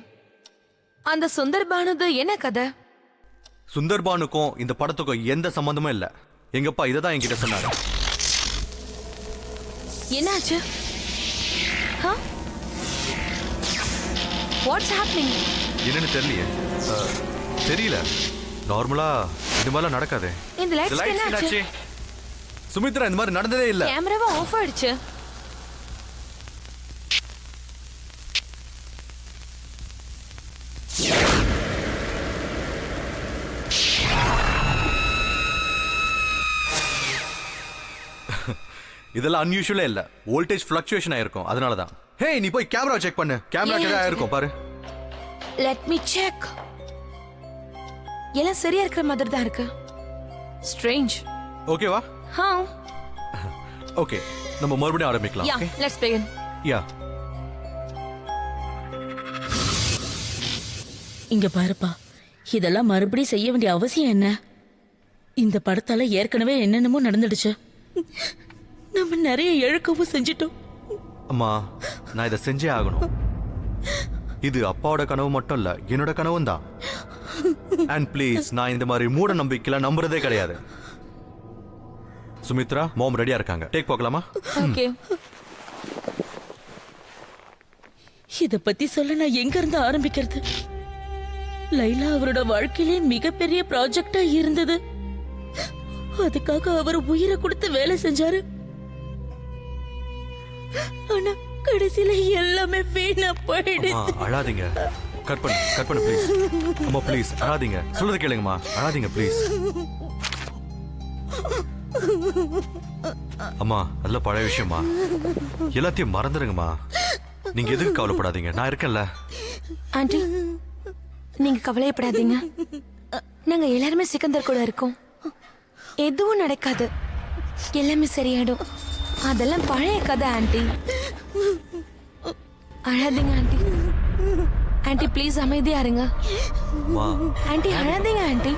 அந்த சுந்தர்பானுது என்ன கதை? சுந்தர்பானுக்கும் இந்த படத்துக்கும் எந்த சம்பந்தமும் இல்ல. எங்கப்பா இததான் என்கிட்ட சொன்னாரு. என்னாச்சு? What's happening? என்னன்னு தெரியலையே. தெரியல. நார்மலா இது மாதிரிலாம் நடக்காதே. இந்த லைட்ஸ் என்னாச்சு? சுமித்ரா, இந்த மாதிரி நடந்ததே இல்ல. கேமராவா ஆஃப் ஆயிடுச்சு. இதெல்லாம் அன்யூஷுவலே இல்ல. வோல்டேஜ் ஃப்ளக்சுவேஷன் ஆயிருக்கும், அதனால தான். ஹே, நீ போய் கேமரா செக் பண்ணு. கேமரா கிட்ட ஆயிருக்கும் பாரு. Let me check. எல்லாம் சரியா இருக்கிற மாதிரி தான் இருக்கு. ஸ்ட்ரேஞ்ச். ஓகேவா? ஓகே, நம்ம மறுபடியும் ஆரம்பிக்கலாம். Okay, let's begin. யா. இங்க பாருப்பா, இதெல்லாம் மறுபடியும் செய்ய வேண்டிய அவசியம் என்ன? இந்த படத்தால ஏற்கனவே என்னென்னமோ நடந்துடுச்சு. நம்ம நிறைய இழக்கவும் செஞ்சிட்டோம். அம்மா, நான் இதை செஞ்சே ஆகணும். இது அப்பாவோட கனவு மட்டும் இல்ல, என்னோட கனவும் தான். அண்ட் ப்ளீஸ், நான் இந்த மாதிரி மூட நம்பிக்கையில நம்புறதே கிடையாது. சுமித்ரா, மாம் ரெடியா இருக்காங்க. டேக் போகலாமா? ஓகே. இத பத்தி சொல்ல நான் எங்க இருந்து ஆரம்பிக்கிறது? லைலா அவரோட வாழ்க்கையிலே மிகப்பெரிய ப்ராஜெக்டா இருந்தது. அதுக்காக அவர் உயிரை கொடுத்து வேலை செஞ்சாரு. ஆனா கடைசியில எல்லாமே வீணா போயிடுச்சு. அழாதீங்க. கட் பண்ணு ப்ளீஸ். அம்மா ப்ளீஸ் அழாதீங்க. சொல்றது கேளுங்கம்மா. அழாதீங்க ப்ளீஸ். அம்மா அதெல்லாம் பழைய விஷயமா. எல்லாத்தையும் மறந்துடுங்கம்மா. நீங்க எதுக்கு கவலைப்படாதீங்க, நான் இருக்கேன்ல. ஆண்டி நீங்க கவலையப்படாதீங்க. நாங்க எல்லாருமே சிக்கந்தர் கூட இருக்கோம். எதுவும் நடக்காது, எல்லாமே சரியாயிடும். அதெல்லாம் பழைய கதை ஆண்டி. அழாதீங்க ஆண்டி. ஆண்டி ப்ளீஸ் அமைதியா இருங்க. ஆண்டி அழாதீங்க ஆண்டி.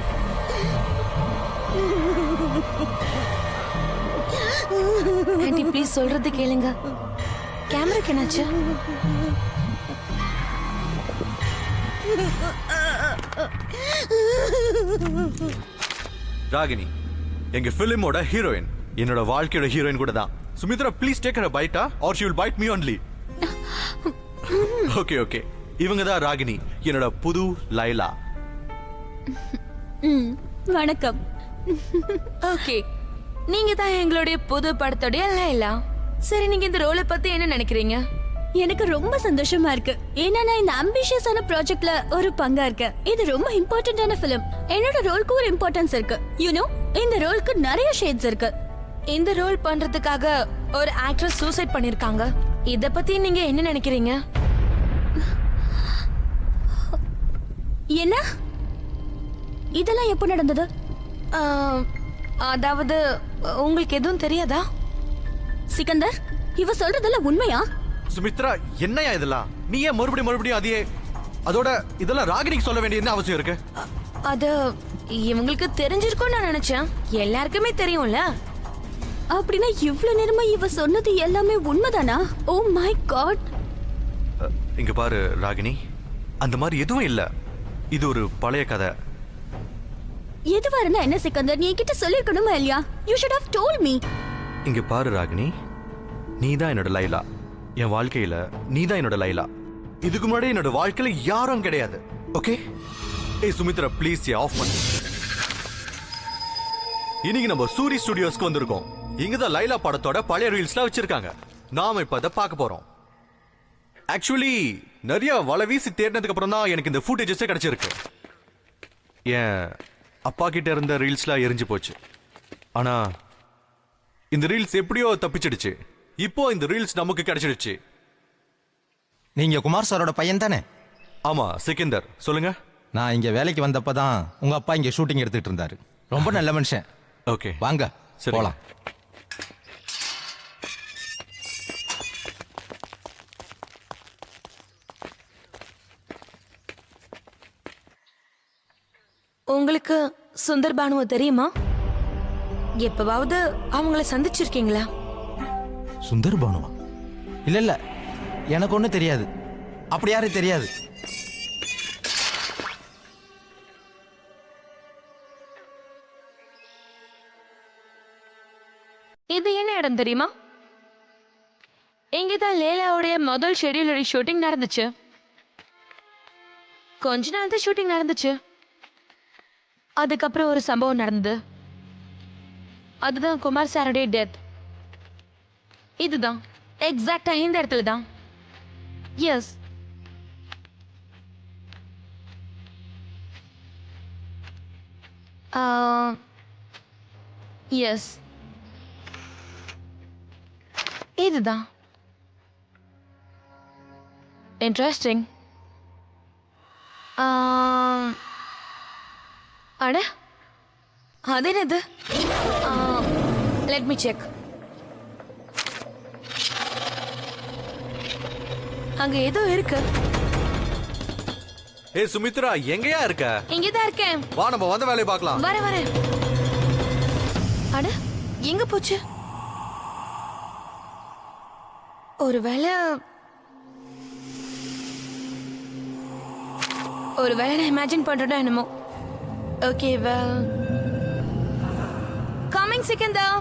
ஆண்டி ப்ளீஸ் சொல்றது கேளுங்க. கேமராக்கு என்னாச்சு? ராகினி எங்க பிலிமோட ஹீரோயின், என்னோட வாழ்க்கையோட ஹீரோயின் கூட தான். சுமித்ரா ப்ளீஸ் டேக் ஹர் பைட்டா or she will bite me only. Okay okay, இவங்க தான் ராகினி, என்னோட புது லைலா. வணக்கம். ஓகே, நீங்க தான் எங்களுடைய புது படத்தோடைய லைலா. சரி, நீங்க இந்த ரோலை பத்தி என்ன நினைக்கிறீங்க? எனக்கு ரொம்ப சந்தோஷமா இருக்கு. ஏன்னா நான் இந்த அம்பிஷியஸான ப்ராஜெக்ட்ல ஒரு பங்கா இருக்கேன். இது ரொம்ப இம்பார்ட்டன்டான ஃபிலிம். என்னோட ரோலுக்கு ஒரு இம்பார்ட்டன்ஸ் இருக்கு. இந்த ரோலுக்கு நிறைய ஷேட்ஸ் இருக்கு. இந்த ரோல் பண்றதுக்காக ஒரு ஆக்ட்ரஸ் சூசைட் பண்ணிருக்காங்க. இத பத்தி நீங்க என்ன நினைக்கிறீங்க? என்ன இதெல்லாம் எப்போ நடந்தது? அதாவது உங்களுக்கு எதுவும் தெரியாதா? சிக்கந்தர், இவ சொல்றதெல்லாம் உண்மையா? சுமித்ரா என்னையா இதெல்லாம்? நீ ஏன் மறுபடியும் அதையே? அதோட இதெல்லாம் ராகினிக்கு சொல்ல வேண்டிய என்ன அவசியம் இருக்கு? அது இவங்களுக்கு தெரிஞ்சிருக்கும் நான் நினைச்சேன். எல்லாருக்குமே தெரியும்ல. அப்படின்னா இவ்வளவு நேரமா இவ சொன்னது எல்லாமே உண்மைதானா? Oh my god. இங்க பாரு ராகினி, அந்த மாதிரி எதுவும் இல்ல. இது ஒரு பழைய கதை. எதுவா இருந்தா என்ன சிக்கந்தர், நீ என்கிட்ட சொல்லிருக்கணுமா இல்லையா? You should have told me. இங்க பாரு ராகினி, நீ தான் என்னோட லைலா. என் வாழ்க்கையில நீ தான் என்னோட லைலா. இதுக்கு முன்னாடி என்னோட வாழ்க்கையில யாரும் கிடையாது. ஓகே? ஏய் சுமித்ரா ப்ளீஸ் ஆஃப் பண்ணு. இன்னைக்கு நம்ம சூரி ஸ்டுடியோஸ்க்கு வந்திருக்கோம். இங்க தான் லைலா படத்தோட பழைய ரீல்ஸ்லாம் வச்சிருக்காங்க. நாம இப்ப அதை பார்க்க போறோம். ஆக்சுவலி நிறைய வலை வீசி தேடினதுக்கு அப்புறம் தான் எனக்கு இந்த ஃபுட்டேஜஸே கிடைச்சிருக்கு. என் அப்பா கிட்ட இருந்த ரீல்ஸ்லாம் எரிஞ்சு போச்சு. ஆனா இந்த ரீல்ஸ் எப்படியோ தப்பிச்சிடுச்சு. இப்போ இந்த ரீல்ஸ் நமக்கு கிடைச்சிடுச்சு. நீங்க குமார் சாரோட பையன் தானே? ஆமா, சிக்கந்தர். சொல்லுங்க. நான் இங்க வேலைக்கு வந்தப்பதான் உங்க அப்பா இங்க ஷூட்டிங் எடுத்துட்டு இருந்தாரு. ரொம்ப நல்ல மனுஷன். ஓகே வாங்க போலாம். உங்களுக்கு சுந்தர் பானுவ தெரியுமா? எப்பவாவது அவங்கள சந்திச்சிருக்கீங்களா? சுந்தர் பானுவா? இல்ல இல்ல, எனக்கு ஒண்ணும் தெரியாது. அப்படி யாரும் தெரியாது. இது என்ன இடம் தெரியுமா? இங்கதான் லேலாவுடைய முதல் ஷெட்யூலரி ஷூட்டிங் நடந்துச்சு. கொஞ்ச நாள் தான் ஷூட்டிங் நடந்துச்சு. அதுக்கப்புறம் ஒரு சம்பவம் நடந்தது. அதுதான் குமார் சாருடைய டெத். இதுதான் எக்ஸாக்டா இந்த இடத்துல தான். எஸ், எஸ், இதுதான். இன்ட்ரெஸ்டிங். அட அது என்னது? Let me check. அங்க ஏதோ இருக்கு. ஏய் சுமித்ரா, எங்கயா இருக்க? இங்கதான் இருக்கேன். வா நம்ம வந்த வேலையை பார்க்கலாம். வரேன். அட எங்க போச்சு? ஒருவேளை நான் இமேஜின் பண்றேனோ என்னமோ. Okay, well, coming Sikandar.